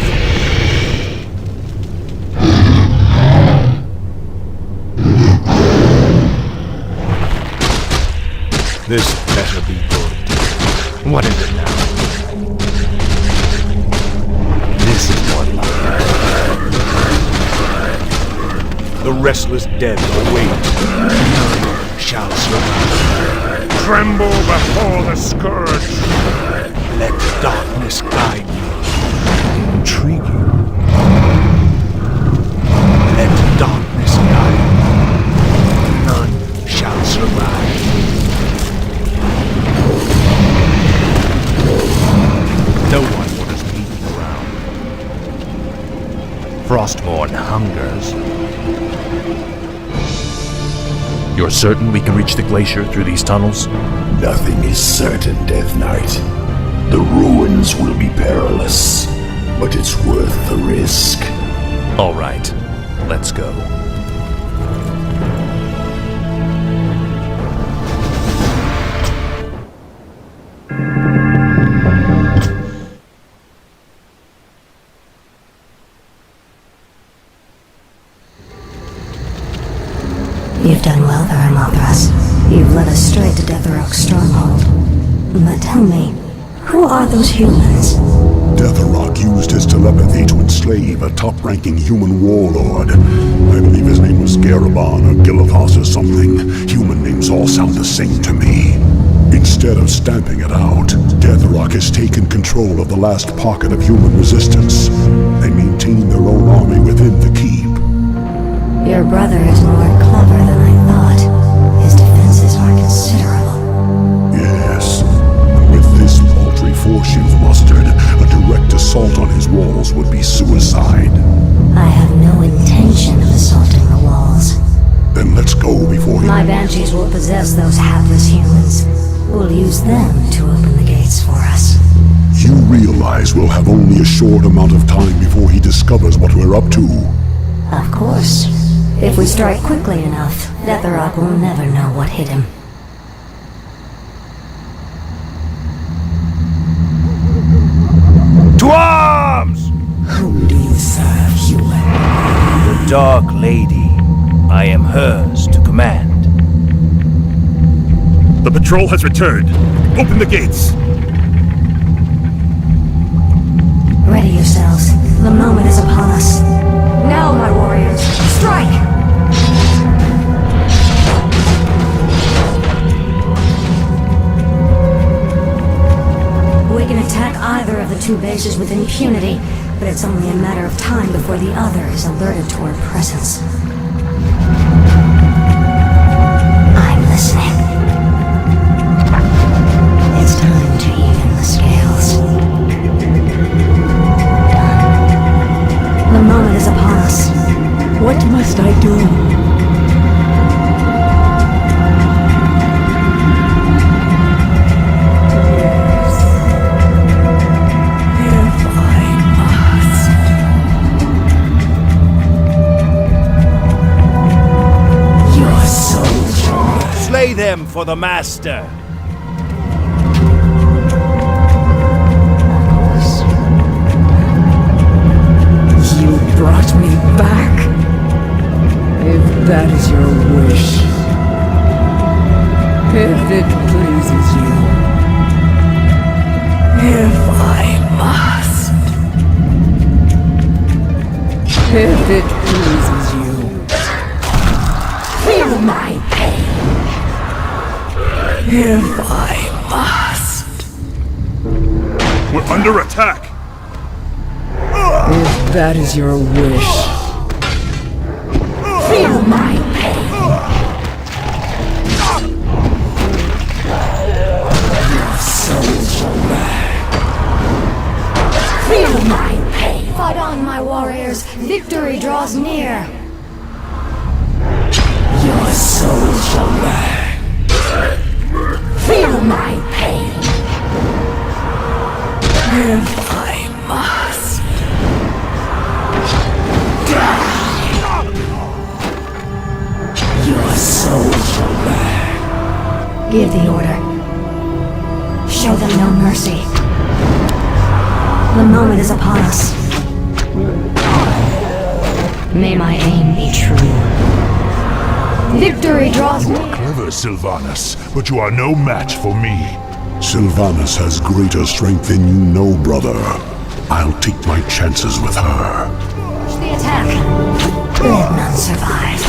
This better be good. What is it now? This is more like The restless dead await. None shall survive. Tremble before the Scourge. Let darkness guide you. Intriguing. Let darkness guide you. None shall survive. no one orders me around. Frostborn hungers. You're certain we can reach the glacier through these tunnels? Nothing is certain, Death Knight. The ruins will be perilous, but it's worth the risk. All right, let's go. You've done well there, Mothras. You've led us straight to Deathrock's stronghold. But tell me, who are those humans? Deathrock used his telepathy to enslave a top-ranking human warlord. I believe his name was Garabon or Gilithos or something. Human names all sound the same to me. Instead of stamping it out, Deathrock has taken control of the last pocket of human resistance. They maintain their own army within the keep. Your brother is more clever than I thought. His defenses are considerable. Yes. With this paltry force you've mustered, a direct assault on his walls would be suicide. I have no intention of assaulting the walls. Then let's go before My banshees will possess those hapless humans. We'll use them to open the gates for us. You realize we'll have only a short amount of time before he discovers what we're up to. Of course. If we strike quickly enough, Deathrock will never know what hit him. To arms! Whom do you serve, human? The Dark Lady. I am hers to command. The patrol has returned. Open the gates. Ready yourselves. The moment is upon us. Now, my warriors, strike! We can attack either of the two bases with impunity, but it's only a matter of time before the other is alerted to our presence. I'm listening. It's time to even the scales. Done. The moment is upon us. What must I do? Slay them for the Master! You brought me back. If that is your wish. If it pleases you. If I must. If it pleases you. Feel my pain. If I must. We're under attack. If that is your wish. Feel my pain. Your soul shall burn. Feel my pain. Fight on, my warriors! Victory draws near! Your soul shall burn. Feel my pain. If I must. Your soul shall burn. Give the order. Show Show them no mercy. The moment is upon us. May my aim be true. Victory draws near. Clever, Sylvanas, but you are no match for me. Sylvanas has greater strength than you know, brother. I'll take my chances with her. Push the attack. Let none survive.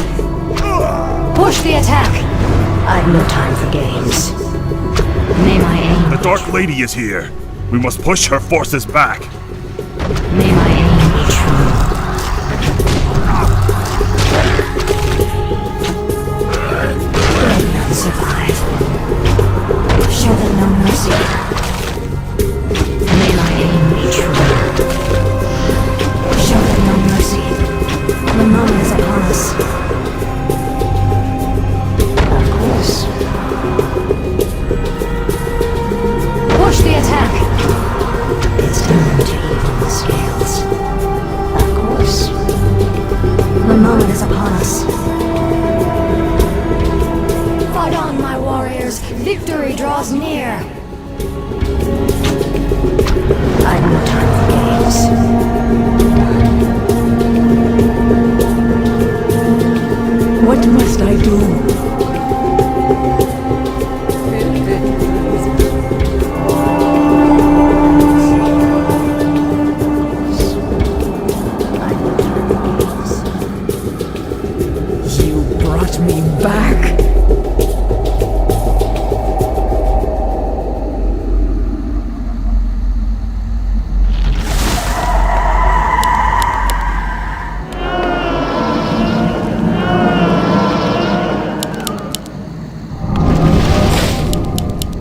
Push the attack. I've no time for games. May my aim. The Dark Lady is here. We must push her forces back. May my aim be true. Let none survive. Show them no mercy. May my aim be true. Show them no mercy. The moment is upon us. Of course. Push the attack. It's time to even the scales. Of course. The moment is upon us. Fight on, my warriors! Victory draws near! I've no time for games. What must I do? You brought me back.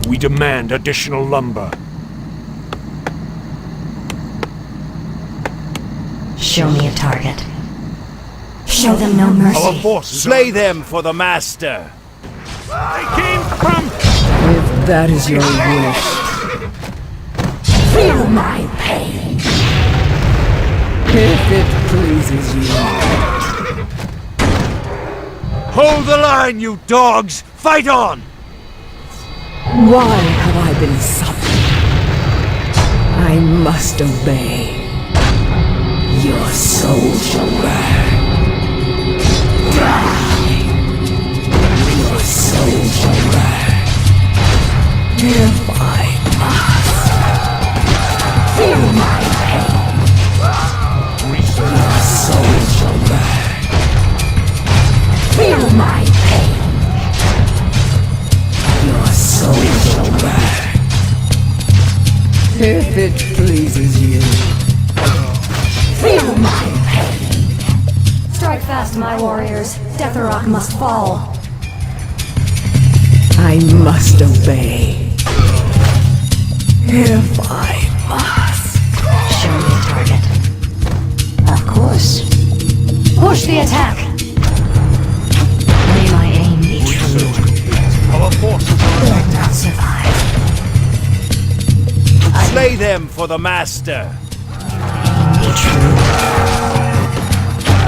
We demand additional lumber. Show me a target. Show them no mercy. Our forces Slay them for the Master! They came from... If that is your wish. Feel my pain. If it pleases you. Hold the line, you dogs! Fight on! Why have I been summoned? I must obey. Your soul shall burn. Die. Your soul shall burn. If I must. Feel my pain. Your soul shall burn. Feel my pain. Your soul shall burn. If it pleases you. Feel my pain. Strike fast, my warriors. Deathrock must fall. I must obey. If I must. Show me a target. Of course. Push the attack. May my aim be true. Our forces Let not survive. Slay them for the Master! Be true.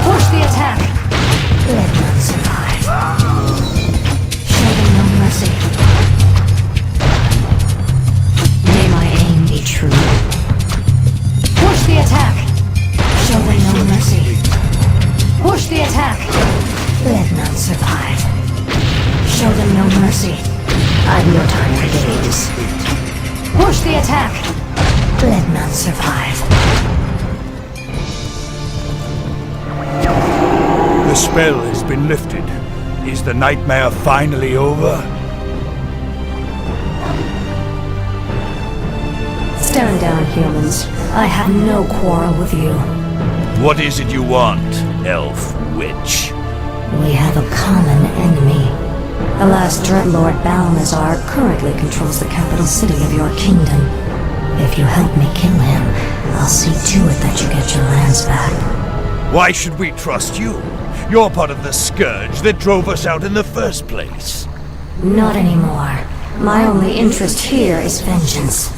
Push the attack. Let none survive. Show them no mercy. May my aim be true. Push the attack. Show them no mercy. Push the attack. Let none survive. Show them no mercy. I've no time for games. Push the attack. Let none survive. The spell has been lifted. Is the nightmare finally over? Stand down, humans. I have no quarrel with you. What is it you want, elf witch? We have a common enemy. The last Dreadlord Balnazar currently controls the capital city of your kingdom. If you help me kill him, I'll see to it that you get your lands back. Why should we trust you? You're part of the Scourge that drove us out in the first place. Not anymore. My only interest here is vengeance.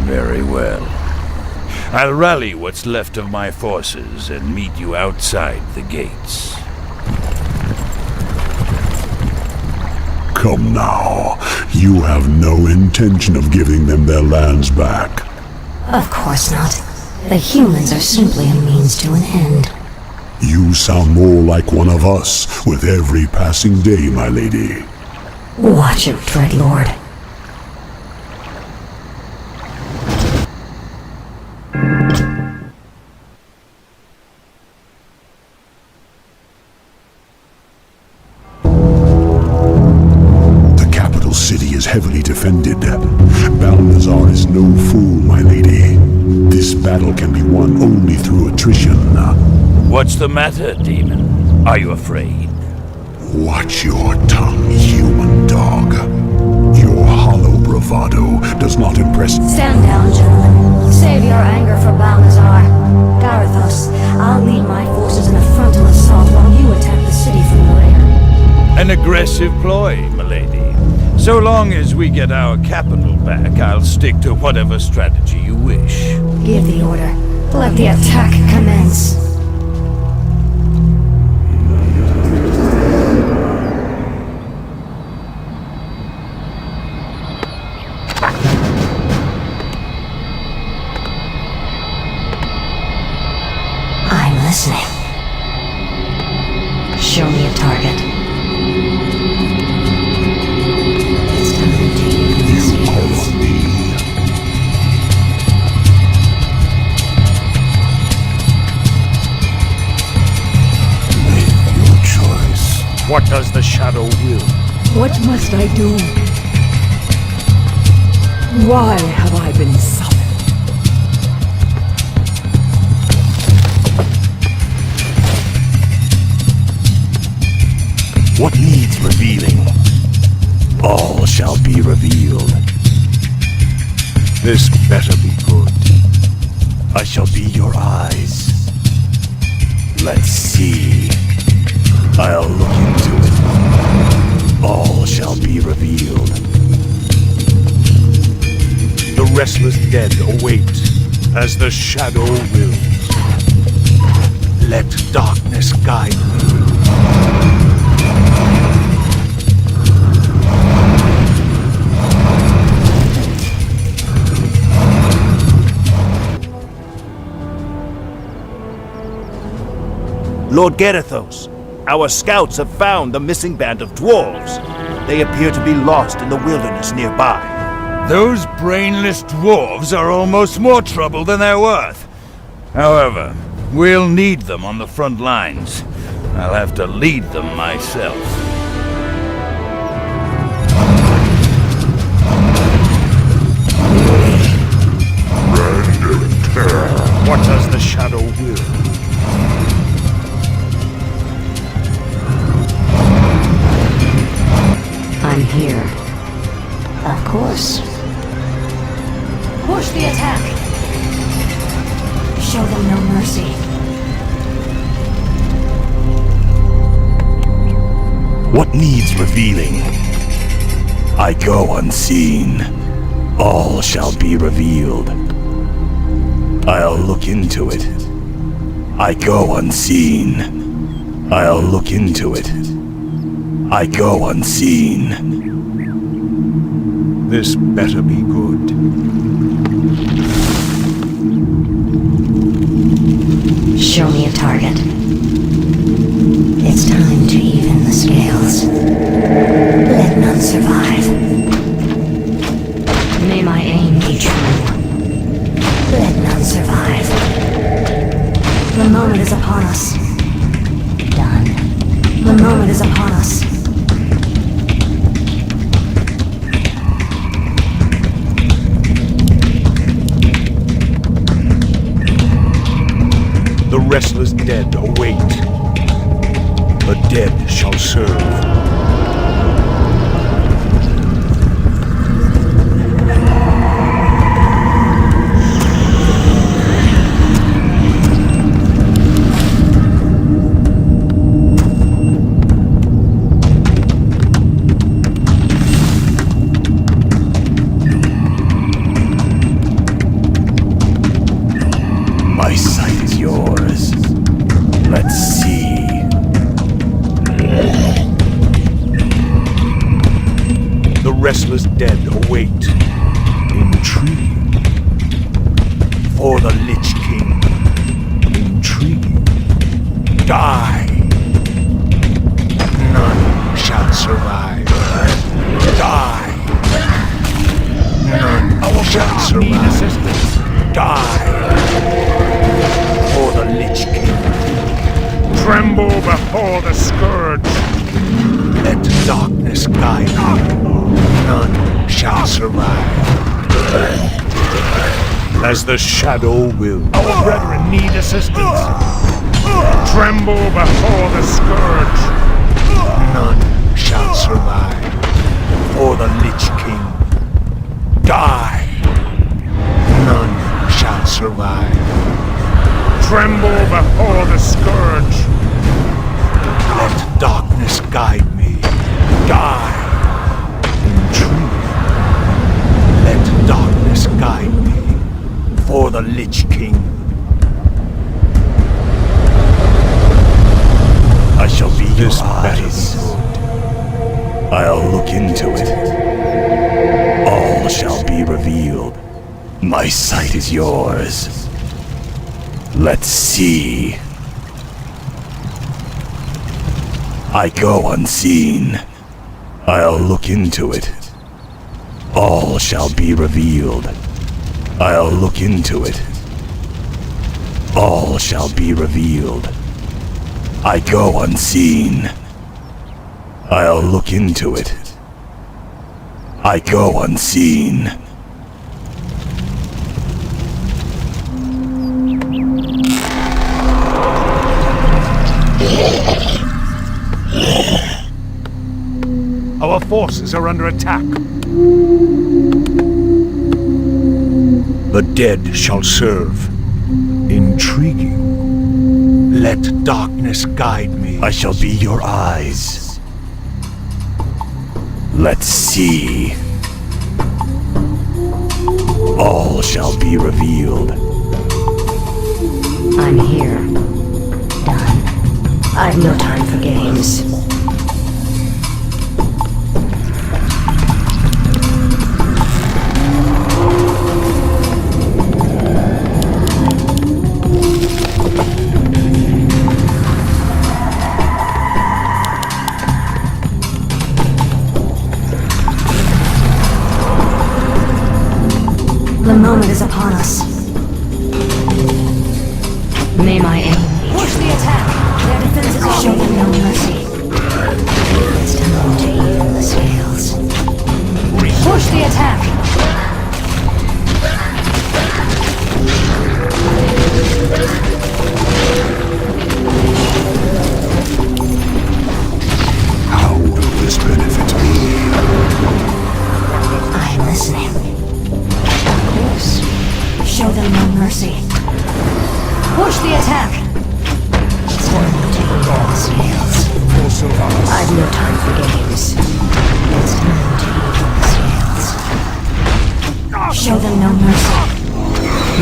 Very well. I'll rally what's left of my forces and meet you outside the gates. Come now. You have no intention of giving them their lands back. Of course not. The humans are simply a means to an end. You sound more like one of us with every passing day, my lady. Watch it, Dreadlord. The capital city is heavily defended. Balnazar is no fool, my lady. This battle can be won only through attrition. What's the matter, demon? Are you afraid? Watch your tongue, human dog. Your hollow bravado does not impress. Stand down, gentlemen. Save your anger for Balnazar. Garithos, I'll lead my forces in a frontal assault while you attack the city from the rear. An aggressive ploy, milady. So long as we get our capital back, I'll stick to whatever strategy you wish. Give the order. Let the attack commence. I'm listening. Show me a target. It's time to use the skills. Your choice. What does the shadow will? What must I do? Why have I been summoned? What needs revealing? All shall be revealed. This better be good. I shall be your eyes. Let's see. I'll look into it. All shall be revealed. The restless dead await as the shadow wills. Let darkness guide me. Lord Garithos, our scouts have found the missing band of dwarves. They appear to be lost in the wilderness nearby. Those brainless dwarves are almost more trouble than they're worth. However, we'll need them on the front lines. I'll have to lead them myself. Random terror. What does the shadow will? I'm here. Of course. Push the attack. Show them no mercy. What needs revealing? I go unseen. All shall be revealed. I'll look into it. I go unseen. I'll look into it. I go unseen. This better be good. Show me a target. It's time to even the scales. Let none survive. May my aim be true. Let none survive. The moment is upon us. Done. The moment is upon us. The restless dead await. The dead shall serve. My sight is yours. Let's see. restless dead await. Intrigue. For the Lich King. Intriguing. Die! None shall survive. Die! None shall survive. Die! For the Lich King. Tremble before the Scourge. Let darkness guide you. None shall survive. As the shadow will. Our brethren need assistance. Tremble before the Scourge. None shall survive. For the Lich King. Die. None shall survive. Tremble before the Scourge. Let darkness guide me. Die. Intrigue. Let darkness guide me. For the Lich King. I shall be your eyes. I'll look into it. All shall be revealed. My sight is yours. Let's see. I go unseen. I'll look into it. All shall be revealed. I'll look into it. All shall be revealed. I go unseen. I'll look into it. I go unseen. Our forces are under attack. The dead shall serve. Intriguing. Let darkness guide me. I shall be your eyes. Let's see. All shall be revealed. I'm here. Done. I've no time for games. The moment is upon us. May my aim push the attack. Their defenses are showing no mercy. It's time to even the scales. Push the attack. How will this benefit me? I am listening. Show them no mercy. Push the attack! It's time to even the scales. I've no time for games. It's time to even the scales. Show them no mercy.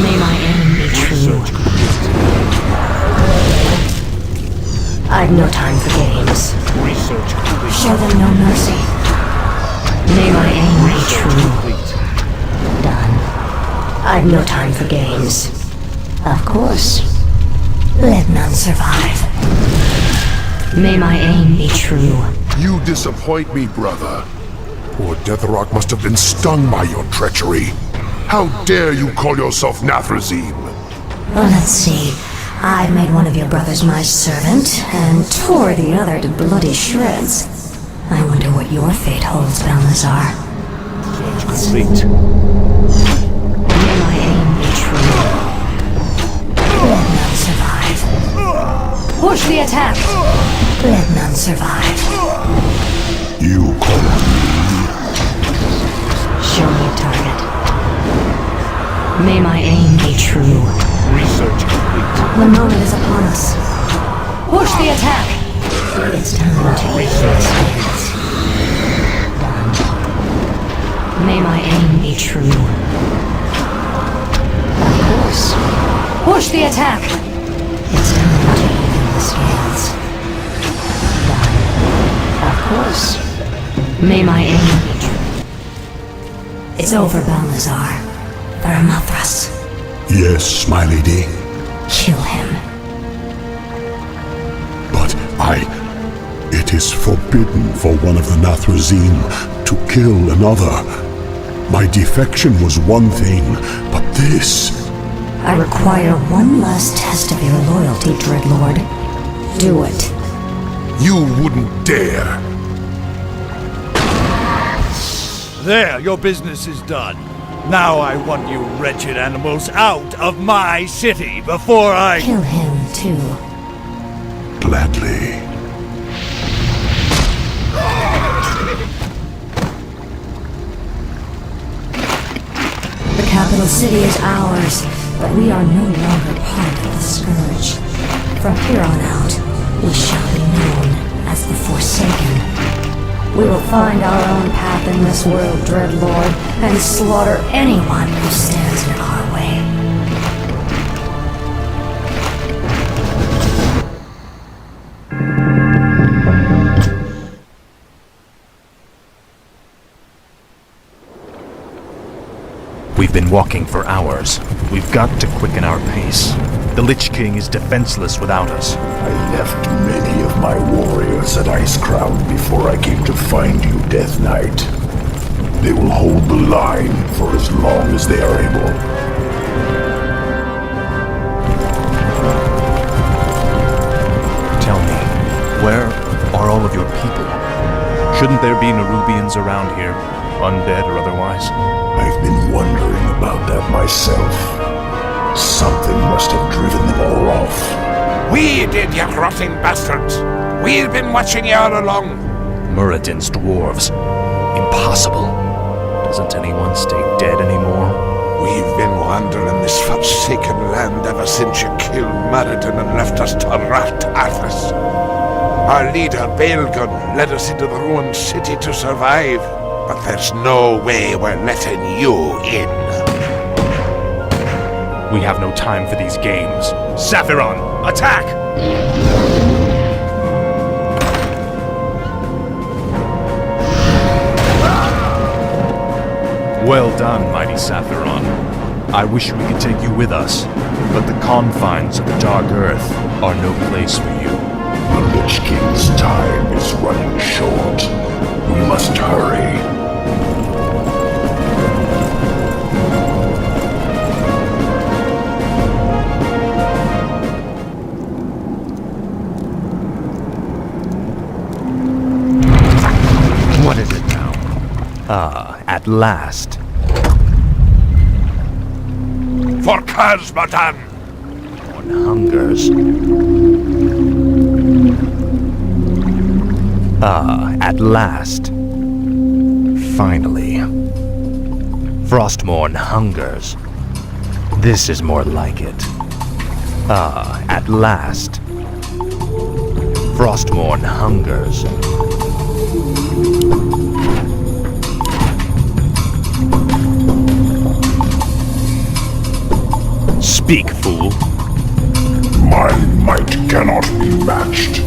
May my aim be true. I've no time for games. Show them no mercy. May my aim be true. Done. I've no time for games. Of course. Let none survive. May my aim be true. You disappoint me, brother. Poor Deathrock must have been stung by your treachery. How dare you call yourself Nathrazim? Well, let's see. I made one of your brothers my servant, and tore the other to bloody shreds. I wonder what your fate holds, Balnazar. Complete. May my aim be true. Let none survive. Push the attack! Let none survive. You call on me? Show me a target. May my aim be true. Research complete. The moment is upon us. Push the attack! It's time to research. Done. May my aim be true. Of course. Push the attack! It's time to even the scales. Done. Of course. May my aim be true. It's over, Balnazar. Varamothras. Yes, my lady. Kill him. But it is forbidden for one of the Nathrazim to kill another. My defection was one thing, but this... I require one last test of your loyalty, Dreadlord. Do it. You wouldn't dare. There, your business is done. Now I want you wretched animals out of my city before I... Kill him, too. Gladly. The capital city is ours, but we are no longer part of the Scourge. From here on out, we shall be known as the Forsaken. We will find our own path in this world, Dreadlord, and slaughter anyone who stands in our way. We've been walking for hours. We've got to quicken our pace. The Lich King is defenseless without us. I left many of my warriors at Icecrown before I came to find you, Death Knight. They will hold the line for as long as they are able. Tell me, where are all of your people? Shouldn't there be Nerubians around here, undead or otherwise? I've been wondering about that myself. Something must have driven them all off. We did, you rotting bastards! We've been watching you all along! Muradin's dwarves. Impossible. Doesn't anyone stay dead anymore? We've been wandering this forsaken land ever since you killed Muradin and left us to rot, Arthas. Our leader, Baelgun, led us into the ruined city to survive, but there's no way we're letting you in. We have no time for these games. Saphiron, attack! Well done, mighty Saphiron. I wish we could take you with us, but the confines of the Dark Earth are no place for you. The Lich King's time is running short. We must hurry. What is it now? Ah, at last. For Khazmatan! One hungers. Ah, at last. Finally. Frostmourne hungers. This is more like it. Ah, at last. Frostmourne hungers. Speak, fool. My might cannot be matched.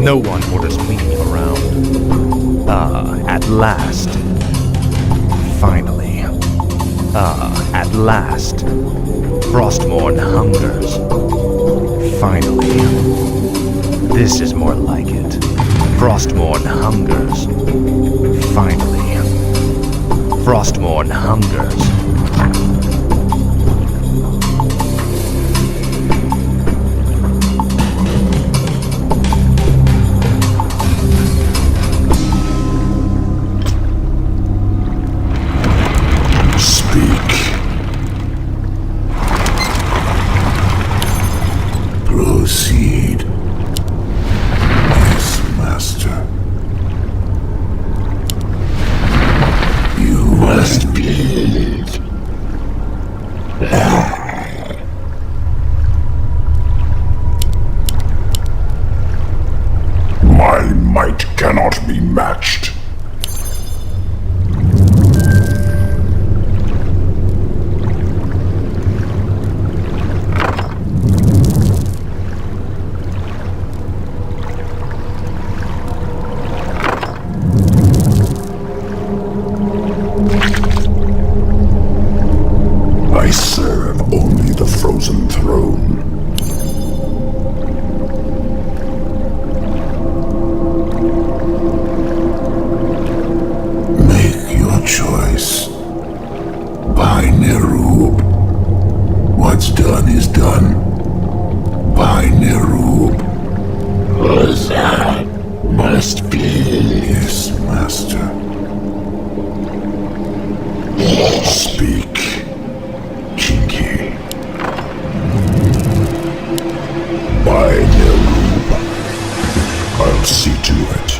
No one orders me around. Ah, at last. Finally. Ah, at last. Frostmourne hungers. Finally. This is more like it. Frostmourne hungers. Finally. Frostmourne hungers. Proceed. Yes, Master. You must build this. By Nerub. What's done is done. By Nerub. That must be. Yes, Master. Speak, Kinky. By Nerub. I'll see to it.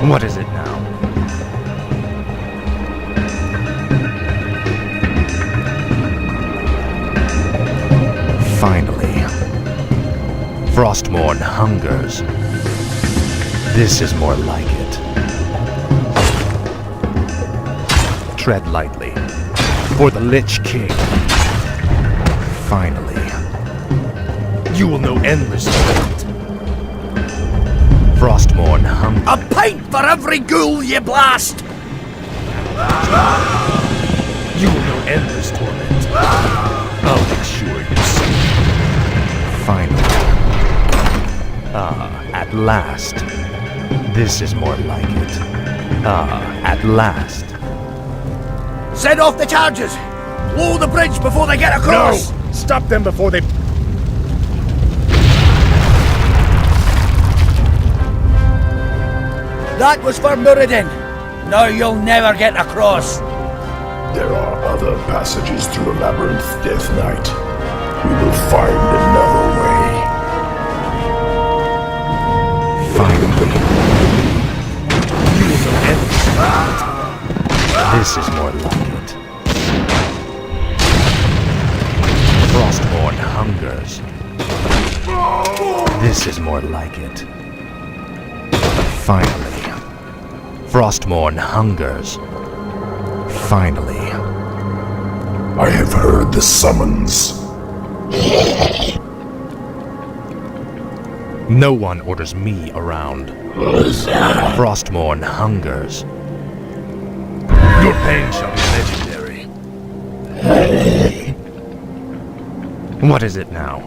What is it now? Finally. Frostmourne hungers. This is more like it. Tread lightly. For the Lich King. Finally. You will know endless torment. Frostmourne hungers. A pint for every ghoul ye blast! You will know endless torment. I'll make sure you see. Finally. At last. This is more like it. At last. Send off the charges! Blow the bridge before they get across! No! Stop them before they... That was for Muradin. Now you'll never get across. There are other passages through the labyrinth, Death Knight. We will find another way. Finally. You will know everything. This is more like it. Frostmourne hungers. This is more like it. Finally. Frostmourne hungers. Finally. I have heard the summons. No one orders me around. Frostmourne hungers. Your pain shall be legendary. What is it now?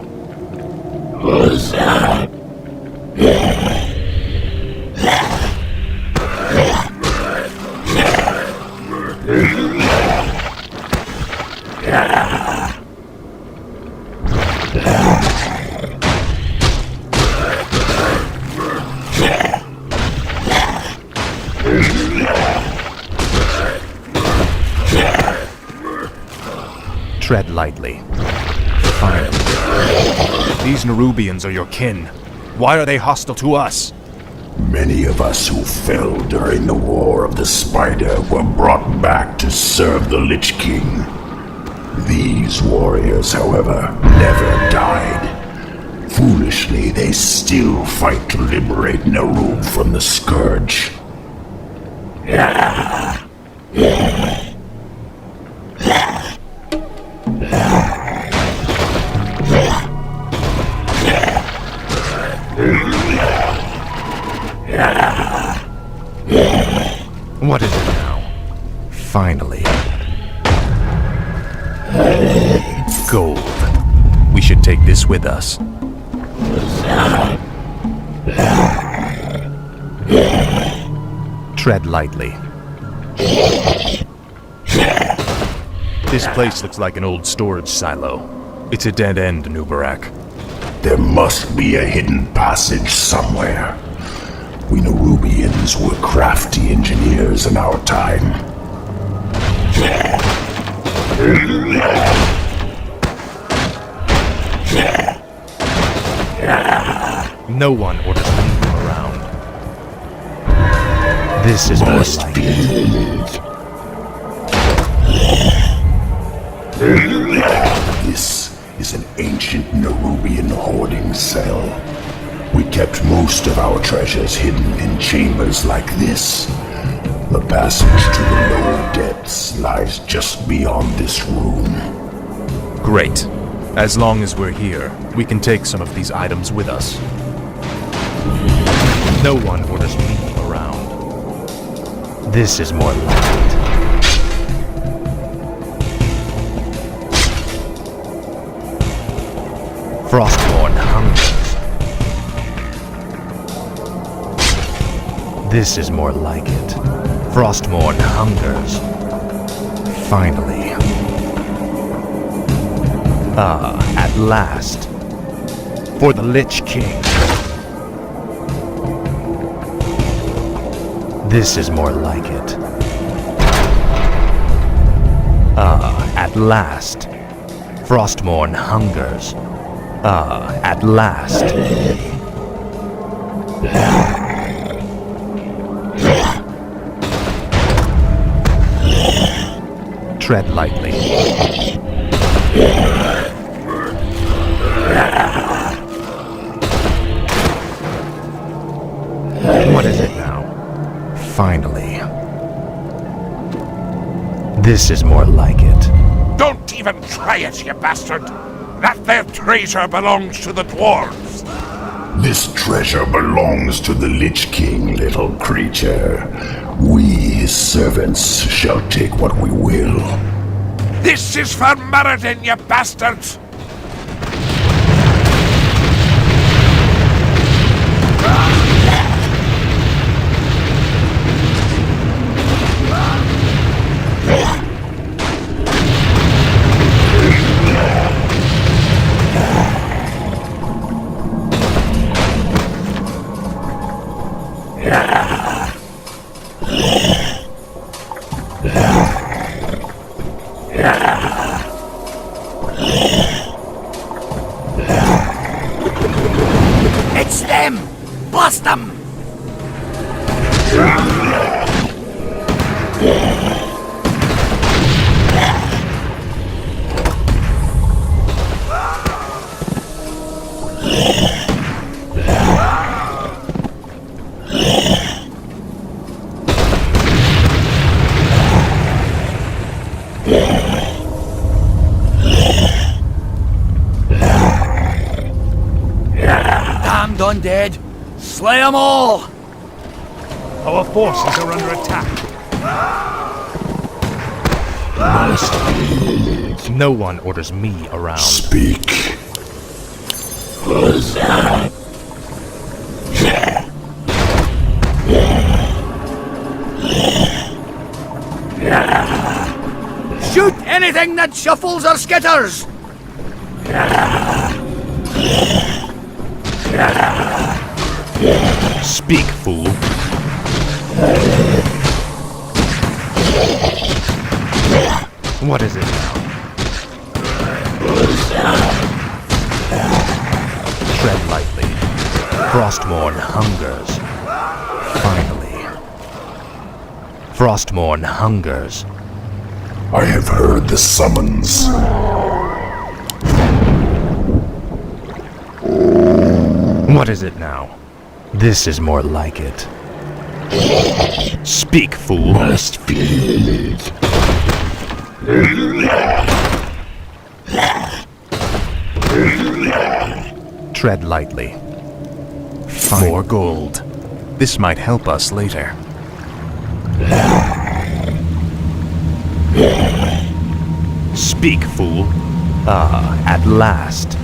Tread lightly. Finally. These Nerubians are your kin. Why are they hostile to us? Many of us who fell during the War of the Spider were brought back to serve the Lich King. These warriors, however, never died. Foolishly, they still fight to liberate Nerub from the Scourge. What is it now? Finally. Gold. We should take this with us. Tread lightly. This place looks like an old storage silo. It's a dead end, Nubarak. There must be a hidden passage somewhere. We Nerubians were crafty engineers in our time. No one orders me around. This is Must like be. it. This is an ancient Nerubian hoarding cell. We kept most of our treasures hidden in chambers like this. The passage to the lower depths lies just beyond this room. Great. As long as we're here, we can take some of these items with us. No one orders me around. This is more like it. Frostmourne hungers. This is more like it. Frostmourne hungers. Finally. At last. For the Lich King. This is more like it. At last. Frostmourne hungers. At last. Tread lightly. What is it now? Finally. This is more like it. Don't even try it, you bastard! That there treasure belongs to the dwarves! This treasure belongs to the Lich King, little creature. We, his servants, shall take what we will. This is for Meriden, you bastards! It's them! Bust them! Damned undead! Slay them all! Our forces are under attack. No one orders me around. Speak. Shoot anything that shuffles or skitters! Speak, fool. What is it now? Tread lightly. Frostmourne hungers. Finally. Frostmourne hungers. I have heard the summons. What is it now? This is more like it. Speak, fool. Must be it. Tread lightly. More gold. This might help us later. Speak, fool. At last.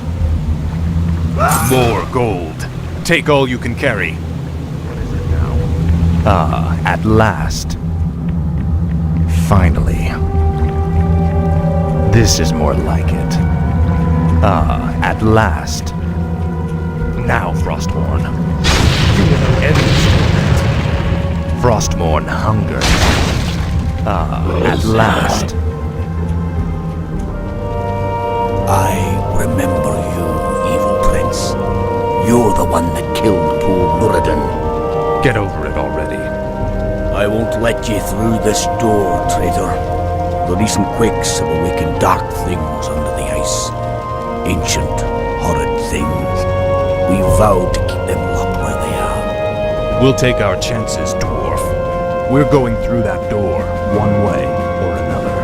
More gold. Take all you can carry. What is it now? At last. Finally. This is more like it. At last. Now, Frostmourne. You will end this torment. Frostmourne hungers. At last. I remember you, evil prince. You're the one that killed poor Meriden. Get over it already. I won't let you through this door, traitor. The recent quakes have awakened dark things under the ice. Ancient, horrid things. We vowed to keep them locked where they are. We'll take our chances, dwarf. We're going through that door, one way or another.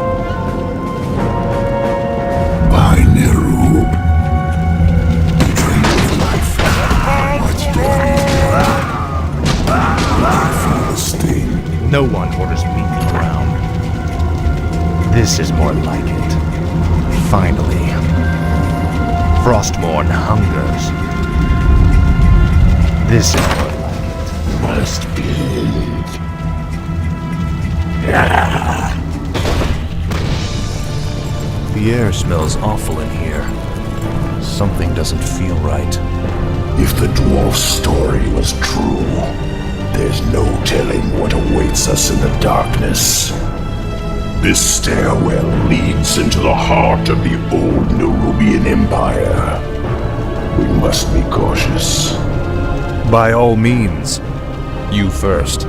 By Nerub. The dream of life. What's I feel the sting. No one orders me around. This is more like it. Finally. Frostmourne hungers. This is more like it. Must be. The air smells awful in here. Something doesn't feel right. If the dwarf's story was true, there's no telling what awaits us in the darkness. This stairwell leads into the heart of the old Nerubian Empire. We must be cautious. By all means, you first.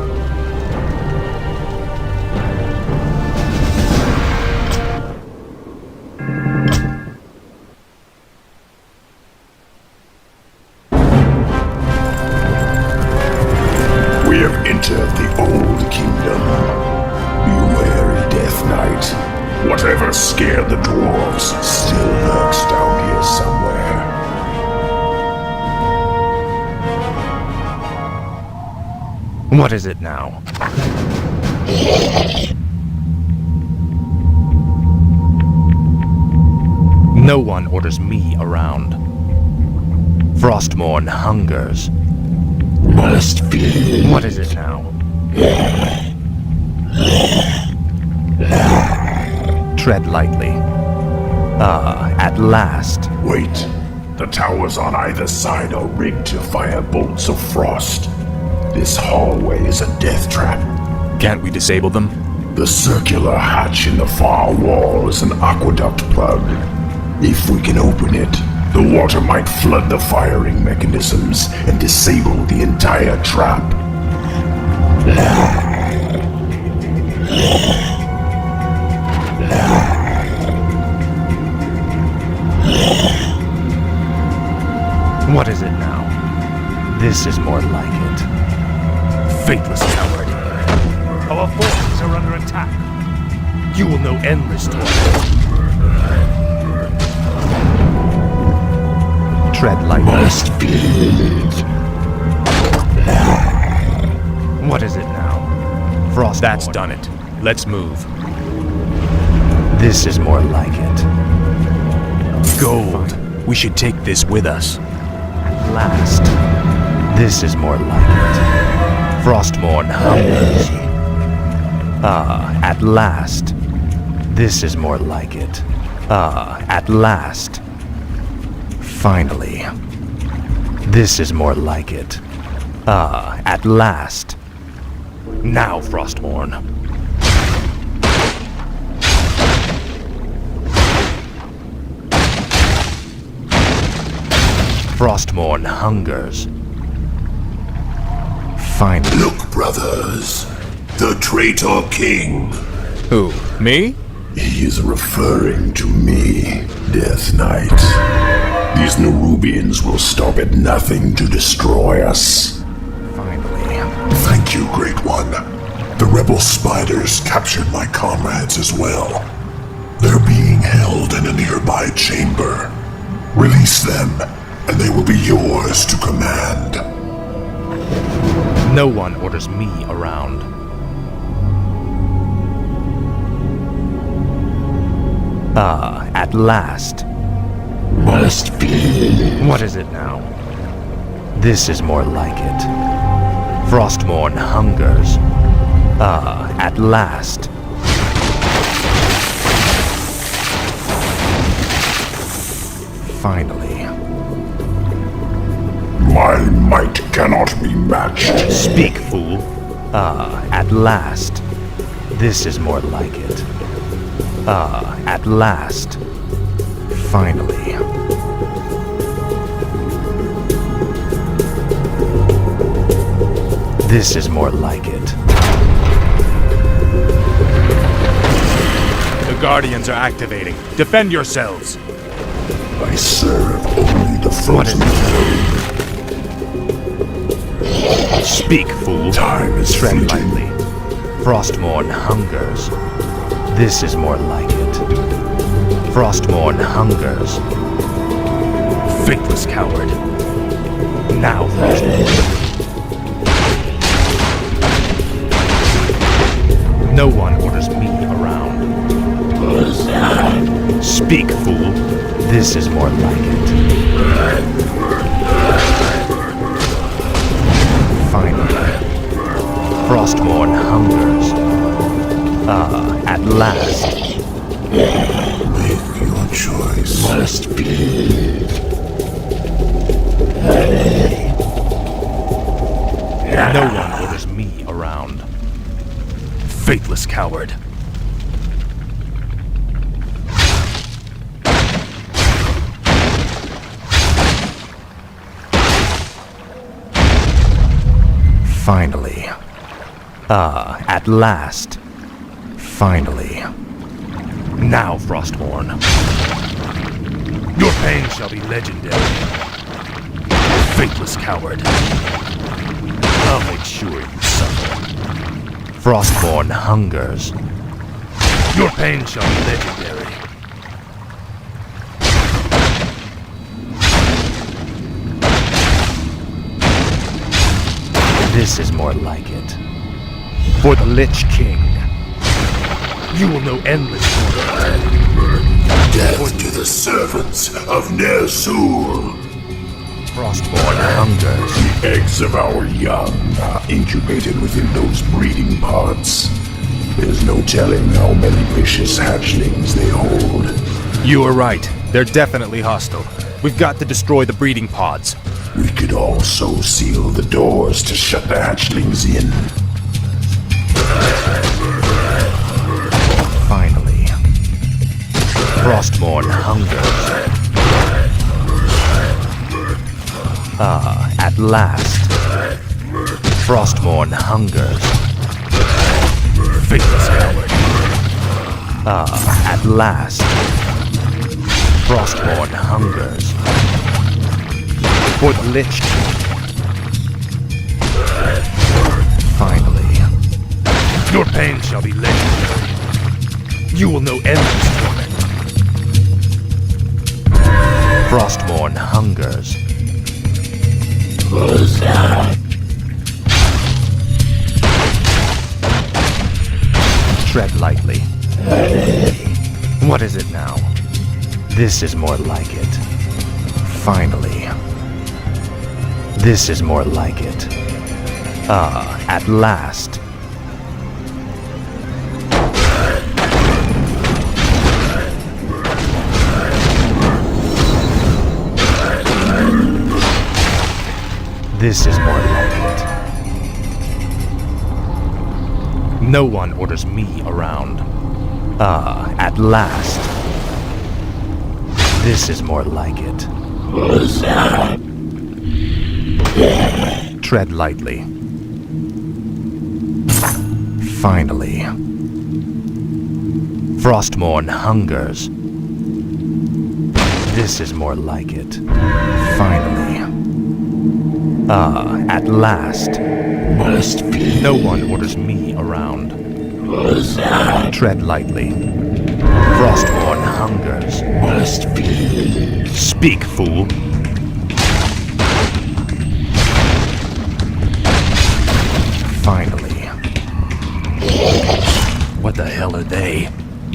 We have entered the old kingdom. Be wary, Death Knight. Whatever scared the dwarves still lurks down here somewhere. What is it now? No one orders me around. Frostmourne hungers. Must be. What is it now? Tread lightly. Ah, at last. Wait. The towers on either side are rigged to fire bolts of frost. This hallway is a death trap. Can't we disable them? The circular hatch in the far wall is an aqueduct plug. If we can open it, the water might flood the firing mechanisms and disable the entire trap. What is it now? This is more like it. Faithless coward. Our forces are under attack. You will know endless toil. Tread lightly. Must be. What is it now? Frost. That's done it. Let's move. This is more like it. Gold. We should take this with us. At last. This is more like it. Frostmourne hungers. Ah, at last. This is more like it. Ah, at last. Finally. This is more like it. Ah, at last. Now, Frostmourne. Frostmourne hungers. Finally. Look, brothers. The traitor king. Who? Me? He is referring to me, Death Knight. These Nerubians will stop at nothing to destroy us. Finally. Thank you, Great One. The rebel spiders captured my comrades as well. They're being held in a nearby chamber. Release them, and they will be yours to command. No one orders me around. Ah, at last. Must be. What is it now? This is more like it. Frostmourne hungers. Ah, at last. Finally. My might cannot be matched. Speak, fool. Ah, at last. This is more like it. Ah, at last. Finally. This is more like it. The Guardians are activating. Defend yourselves. I serve only the frozen throne. Speak, fool. Time is Tread fleeting. lightly. Frostmourne hungers. This is more like it. Frostmourne hungers. Faithless coward. Now, Frostmourne. No one orders me around. Speak, fool. This is more like it. Finally. Frostmourne hungers. At last. Make your choice. Must be. No one orders me around. Faithless coward. Finally. At last. Finally. Now, Frosthorn. Your pain shall be legendary. Faithless coward. I'll make sure you suffer. Frostborn hungers. Your pain shall be legendary. This is more like it. For the Lich King. You will know endless torment. Death to the servants of Ner'zhul. Frostborn hungers. The eggs of our young are incubated within those breeding pods. There's no telling how many vicious hatchlings they hold. You are right. They're definitely hostile. We've got to destroy the breeding pods. We could also seal the doors to shut the hatchlings in. Finally. Frostborn hungers. At last. Frostborn hungers. Faithless coward. At last. Frostborn hungers. For the Lich King. Finally. Your pain shall be legendary. You will know endless torment. Frostborn hungers. Tread lightly. What is it now? This is more like it. Finally. This is more like it. At last. This is more like it. No one orders me around. At last. This is more like it. Tread lightly. Finally. Frostborn hungers. This is more like it. Finally. At last. Must be. No one orders me around. Tread lightly. Frostborn hungers. Must be. Speak, fool. Finally. What the hell are they?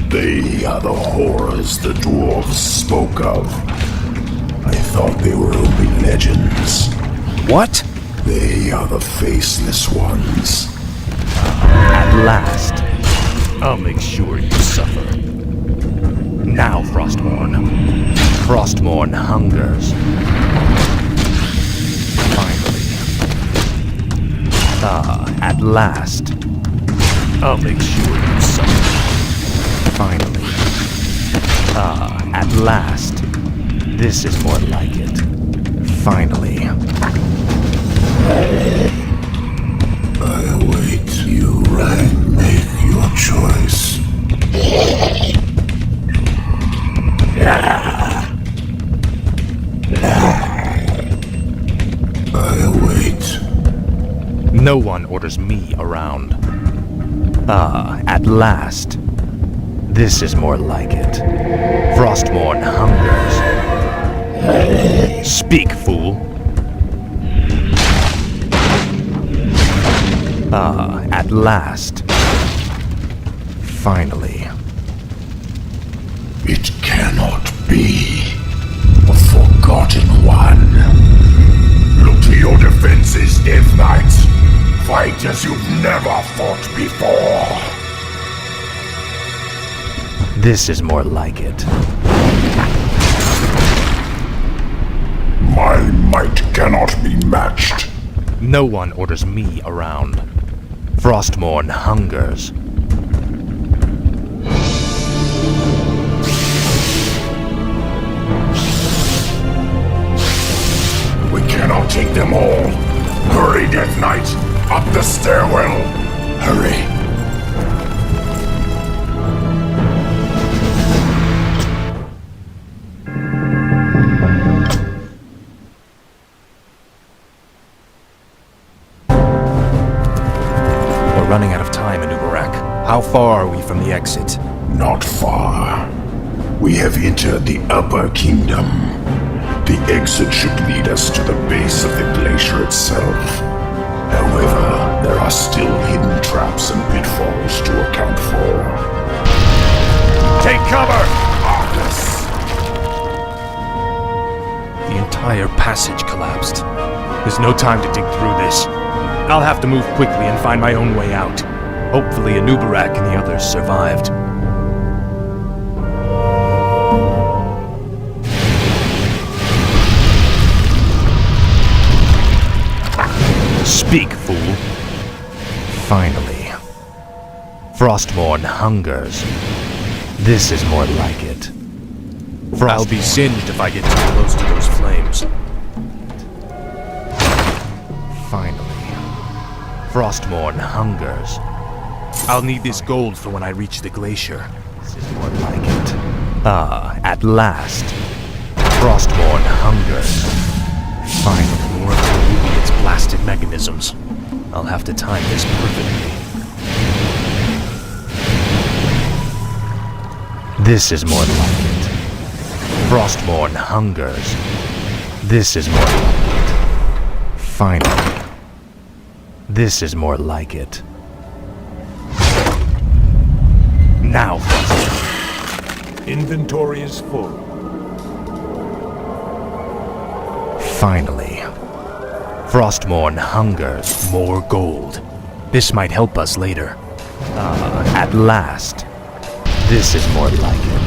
They are the horrors the dwarves spoke of. I thought they were only legends. What? They are the faceless ones. At last. I'll make sure you suffer. Now, Frostborn. Frostborn hungers. Finally. At last. I'll make sure you suffer. Finally. At last. This is more like it. Finally. I await you, right? Make your choice. I await. No one orders me around. At last. This is more like it. Frostborn hungers. Speak, fool. At last. Finally. It cannot be. A forgotten one. Look to your defenses, Death Knights. Fight as you've never fought before. This is more like it. My might cannot be matched. No one orders me around. Frostmourne hungers. We cannot take them all. Hurry, Death Knight! Up the stairwell! Hurry! We're running out of time, Anubarak. How far are we from the exit? Not far. We have entered the Upper Kingdom. The exit should lead us to the base of the glacier itself. However, there are still hidden traps and pitfalls to account for. Take cover! Argus! The entire passage collapsed. There's no time to dig through this. I'll have to move quickly and find my own way out. Hopefully Anubarak and the others survived. Speak, fool. Finally. Frostmourne hungers. This is more like it. I'll be singed if I get too close to those flames. Finally. Frostmourne hungers. I'll need this gold for when I reach the glacier. This is more like it. Ah, at last. Frostmourne hungers. Finally. More of the movie, its blasted mechanisms. I'll have to time this perfectly. This is more like it. Frostmourne hungers. This is more like it. Finally. This is more like it. Now, Inventory is full. finally. Frostmourne hungers. More gold. This might help us later. At last. This is more like it.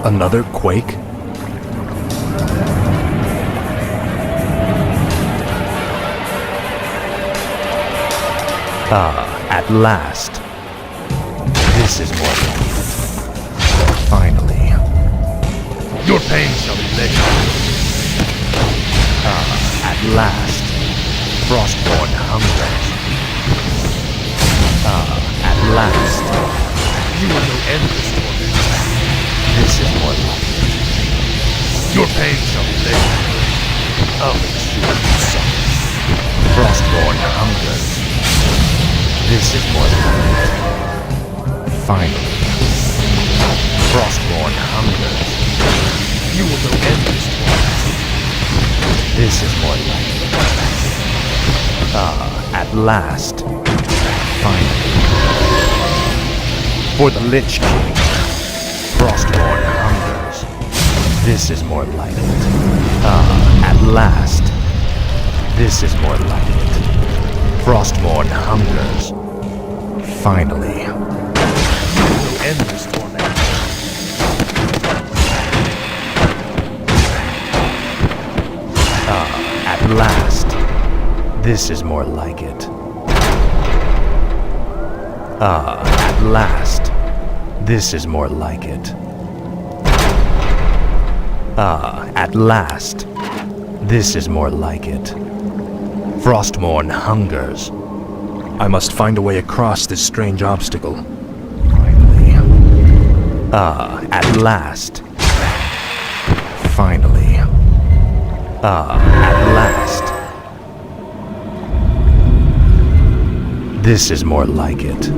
Another quake? At last. This is more like it. Finally. Your pain shall be later. At last. Frostmourne hungers. At last. You will know endless torment. This is more like it. Your pain shall be later. I'll make sure you suffer. Frostmourne hungers. This is more like it. Finally. Frostmourne hungers. You will know endless torment. This is more like it. At last. Finally. For the Lich King. Frostmourne hungers. This is more like it. At last. This is more like it. Frostmourne hungers. Finally. No endless torment. At last. This is more like it. At last. This is more like it. At last. This is more like it. Frostmourne hungers. I must find a way across this strange obstacle. Finally. At last. Finally. At last. This is more like it.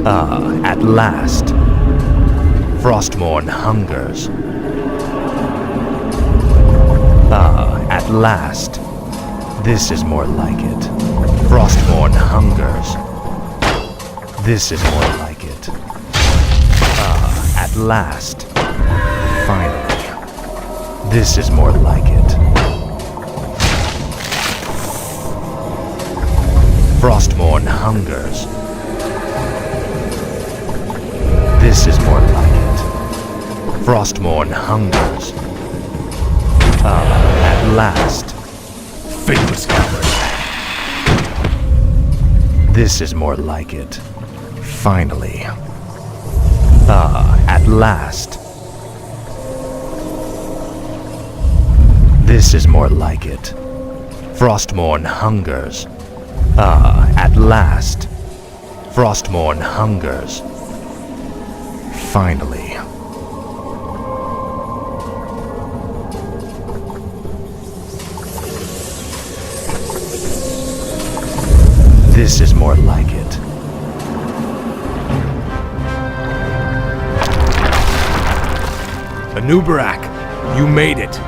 At last. Frostmourne hungers. At last. This is more like it. Frostmourne hungers. This is more like it. At last. Finally. This is more like it. Frostmourne hungers. This is more like it. Frostmourne hungers. At last. Faithless coward. This is more like it. Finally. At last. This is more like it. Frostmourne hungers. At last. Frostmourne hungers. Finally. This is more like it. Anubarak, you made it.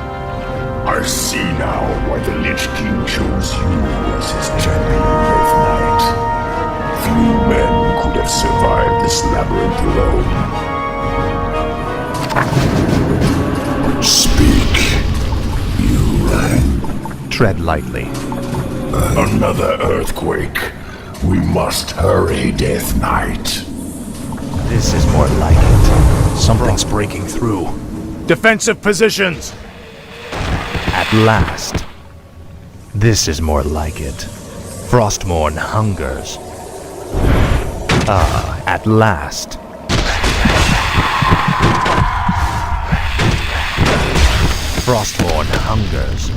I see now why the Lich King chose you as his champion, Death Knight. Few men could have survived this labyrinth alone. Speak, you. Tread lightly. Another earthquake. We must hurry, Death Knight. This is more like it. Something's breaking through. Defensive positions! At last. This is more like it. Frostmourne hungers. At last. Frostmourne hungers.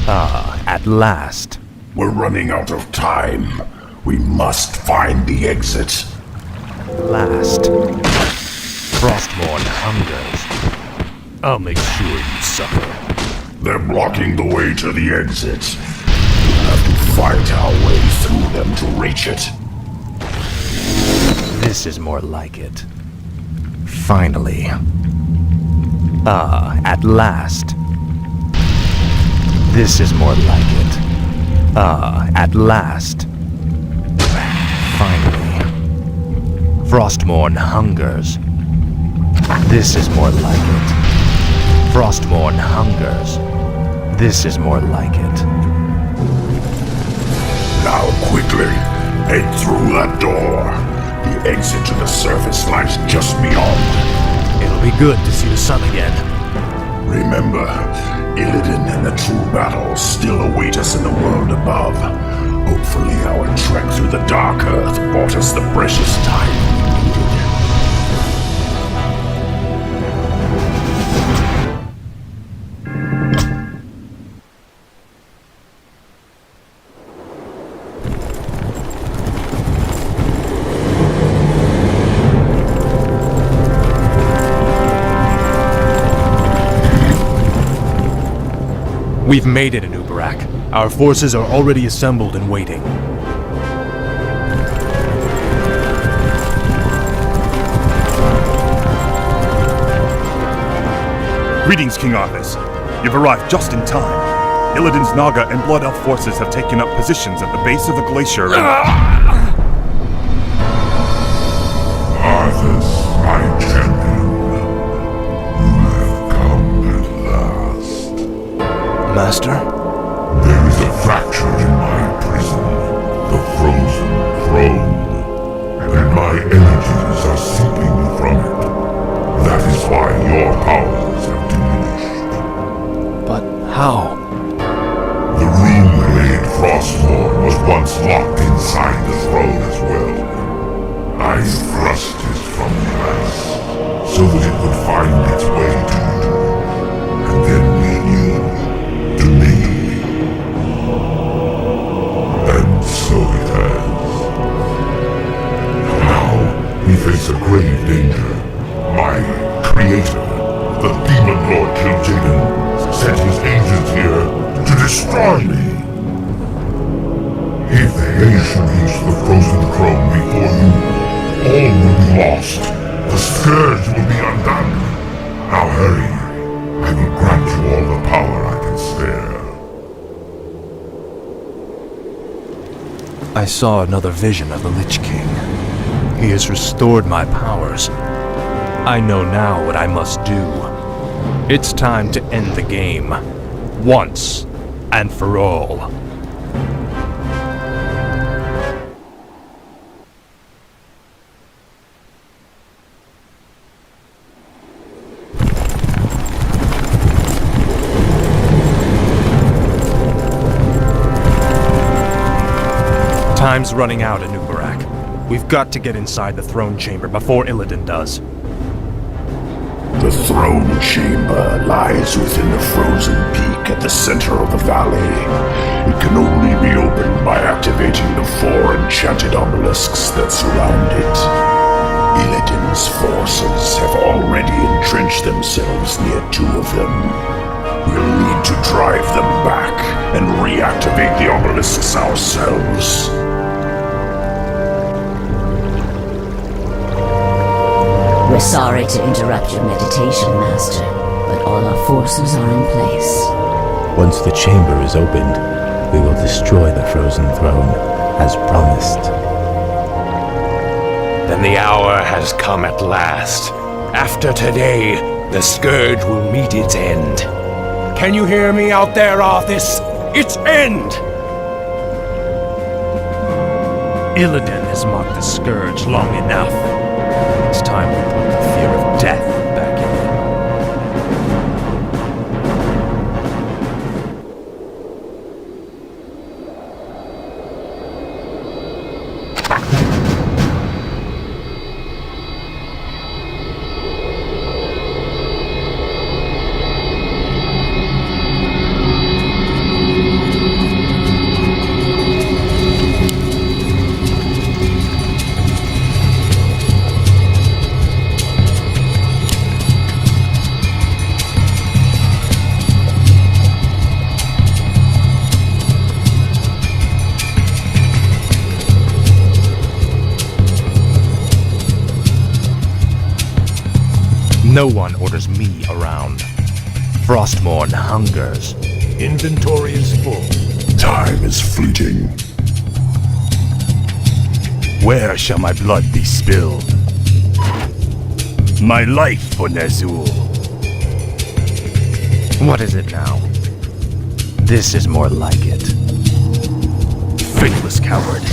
At last. We're running out of time. We must find the exit. Last. Frostmourne hungers. I'll make sure you suffer. They're blocking the way to the exit. We'll have to fight our way through them to reach it. This is more like it. Finally. At last. This is more like it. At last. Finally. Frostmourne hungers. This is more like it. Frostmourne hungers. This is more like it. Now quickly, head through that door. The exit to the surface lies just beyond. It'll be good to see the sun again. Remember, Illidan and the true battle still await us in the world above. Hopefully our trek through the Dark Earth bought us the precious time we needed. We've made it, Anubarak. Our forces are already assembled and waiting. Greetings, King Arthas. You've arrived just in time. Illidan's Naga and Blood Elf forces have taken up positions at the base of the glacier and... Arthas, my champion. You have come at last. Master? There is a fracture in my prison, the frozen throne, and my energies are seeping from it. That is why your powers have diminished. But how? The rune-laid Frostmourne was once locked inside the throne as well. I thrust it from the ice, so that it would find its way to you, and then lead you to me. And so it has. Now, we face a grave danger. My creator, the Demon Lord Kil'jaeden, sent his agents here to destroy me. If they should reach the frozen throne before you, all will be lost. The Scourge will be undone. Now hurry. I will grant you all the power I can spare. I saw another vision of the Lich King. He has restored my powers. I know now what I must do. It's time to end the game. Once and for all. Time's running out, Anubarak. We've got to get inside the throne chamber before Illidan does. The throne chamber lies within the frozen peak at the center of the valley. It can only be opened by activating the 4 enchanted obelisks that surround it. Illidan's forces have already entrenched themselves near 2 of them. We'll need to drive them back and reactivate the obelisks ourselves. We're sorry to interrupt your meditation, Master, but all our forces are in place. Once the chamber is opened, we will destroy the frozen throne, as promised. Then the hour has come at last. After today, the Scourge will meet its end. Can you hear me out there, Arthas? Its end! Illidan has mocked the Scourge long enough. It's time we put the fear of death back in him. No one orders me around. Frostmourne hungers. Inventory is full. Time is fleeting. Where shall my blood be spilled? My life for Ner'zhul. What is it now? This is more like it. Faithless coward.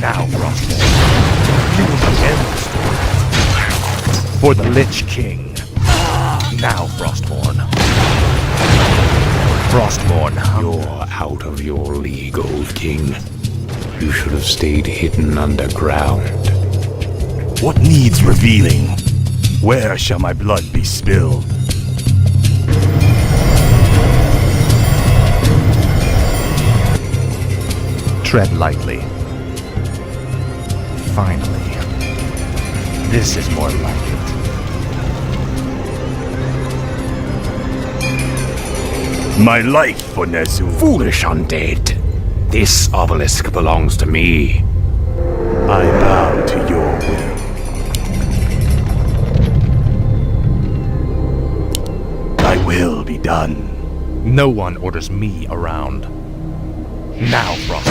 Now, Frostmourne, you will end the story. For the Lich King. Now, Frostmourne. Frostmourne, You're out of your league, old king. You should have stayed hidden underground. What needs revealing? Where shall my blood be spilled? tread lightly. Finally. This is more like it. My life for Ner'zhul. Foolish undead. This obelisk belongs to me. I bow to your will. Thy will be done. No one orders me around. Now, Frost.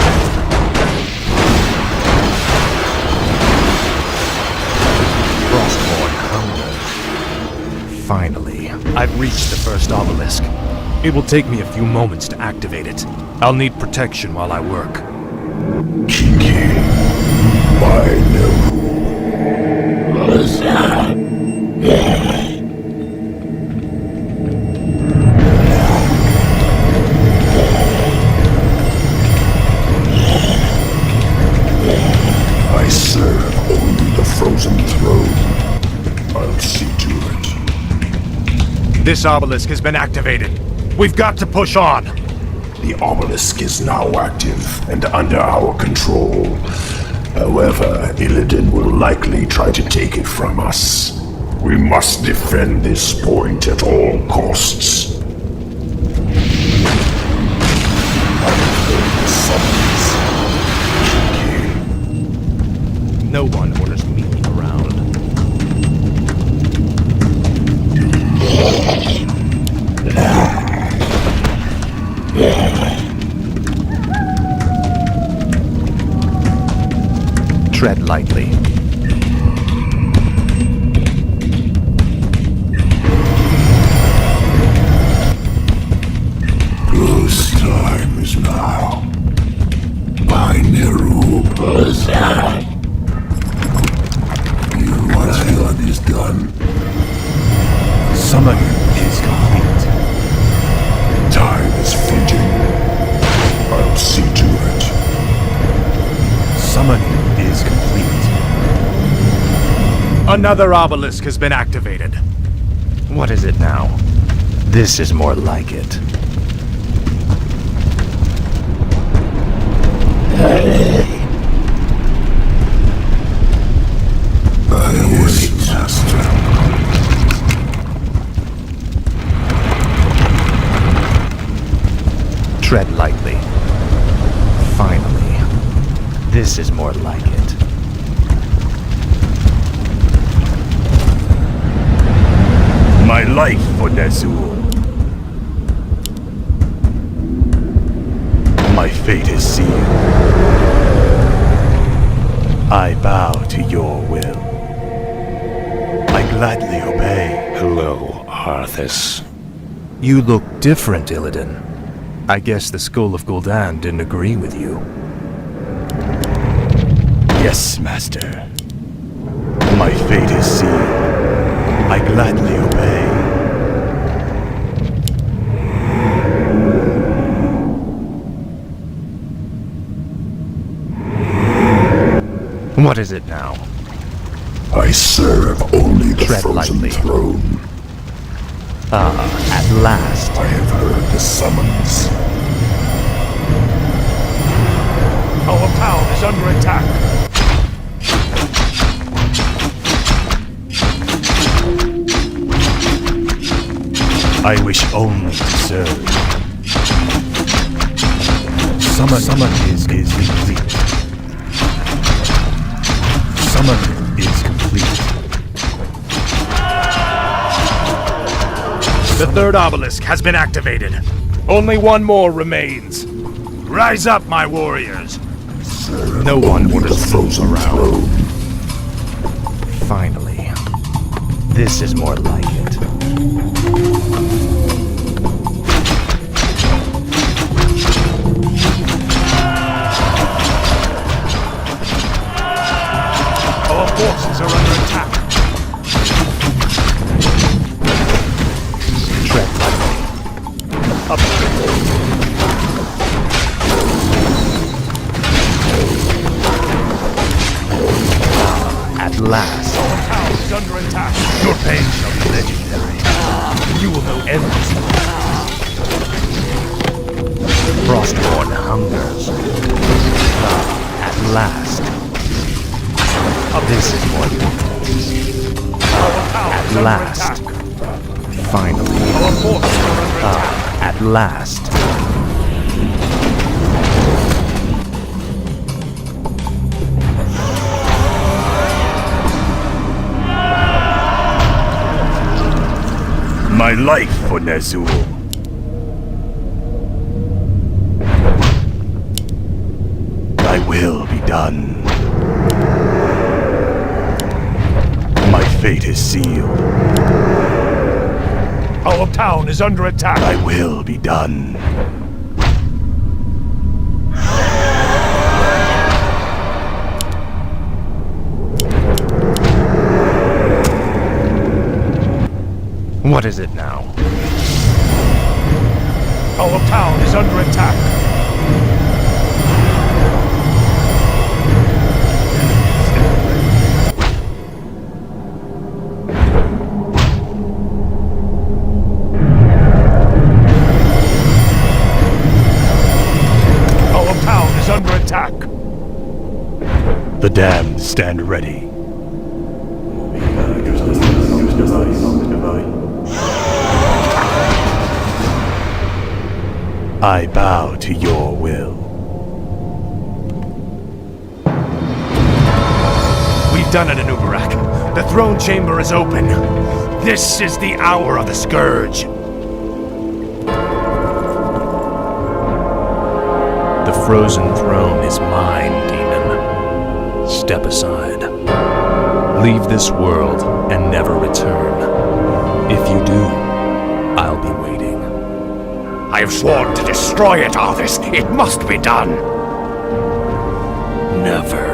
Frostmourne hungers. Finally, I've reached the first obelisk. It will take me a few moments to activate it. I'll need protection while I work. Kiki, by I serve only the frozen throne. I'll see to it. This obelisk has been activated. We've got to push on. The obelisk is now active and under our control. However, Illidan will likely try to take it from us. We must defend this point at all costs. No one orders me around. Tread lightly. Whose time is now? By Ner'zhul. What's done is done. Summoning is complete. Time is fleeting. I'll see to it. Another obelisk has been activated. What is it now? This is more like it. Tread lightly. Finally. This is more like it. My life for Ner'zhul. My fate is sealed. I bow to your will. I gladly obey. Hello, Arthas. You look different, Illidan. I guess the Skull of Gul'dan didn't agree with you. Yes, Master. My fate is sealed. I gladly obey. What is it now? I serve only the Tread frozen lightly. throne. At last. I have heard the summons. Our town is under attack. I wish only to serve. Summon is complete. Summon is complete. The third obelisk has been activated. Only one more remains. Rise up, my warriors. No one would have froze around. Finally. This is more like it. Our forces are under attack. Tread lightly. Up. At last. Our town is under attack. Your pain shall be legendary. You will know everything. Frostborn hungers. At last. This is more like At last. Finally. Our forces are under attack. At last. My life for Ner'zhul. Thy will be done. My fate is sealed. Our town is under attack. Thy will be done. What is it now? Our town is under attack. Our town is under attack. The damned stand ready. I bow to your will. We've done it, Anubarak. The throne chamber is open. This is the hour of the Scourge. The frozen throne is mine, demon. Step aside. Leave this world and never return. If you do, I'll be waiting. I have sworn to destroy it, Arthas. It must be done. Never.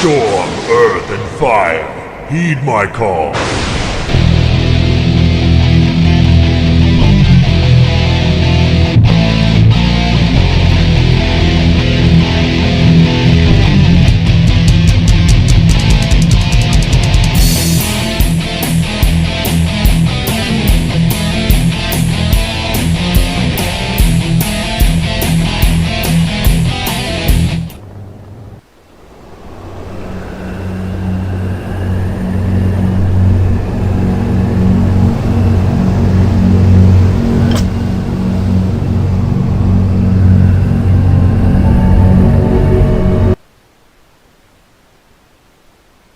Storm, earth, and fire, heed my call.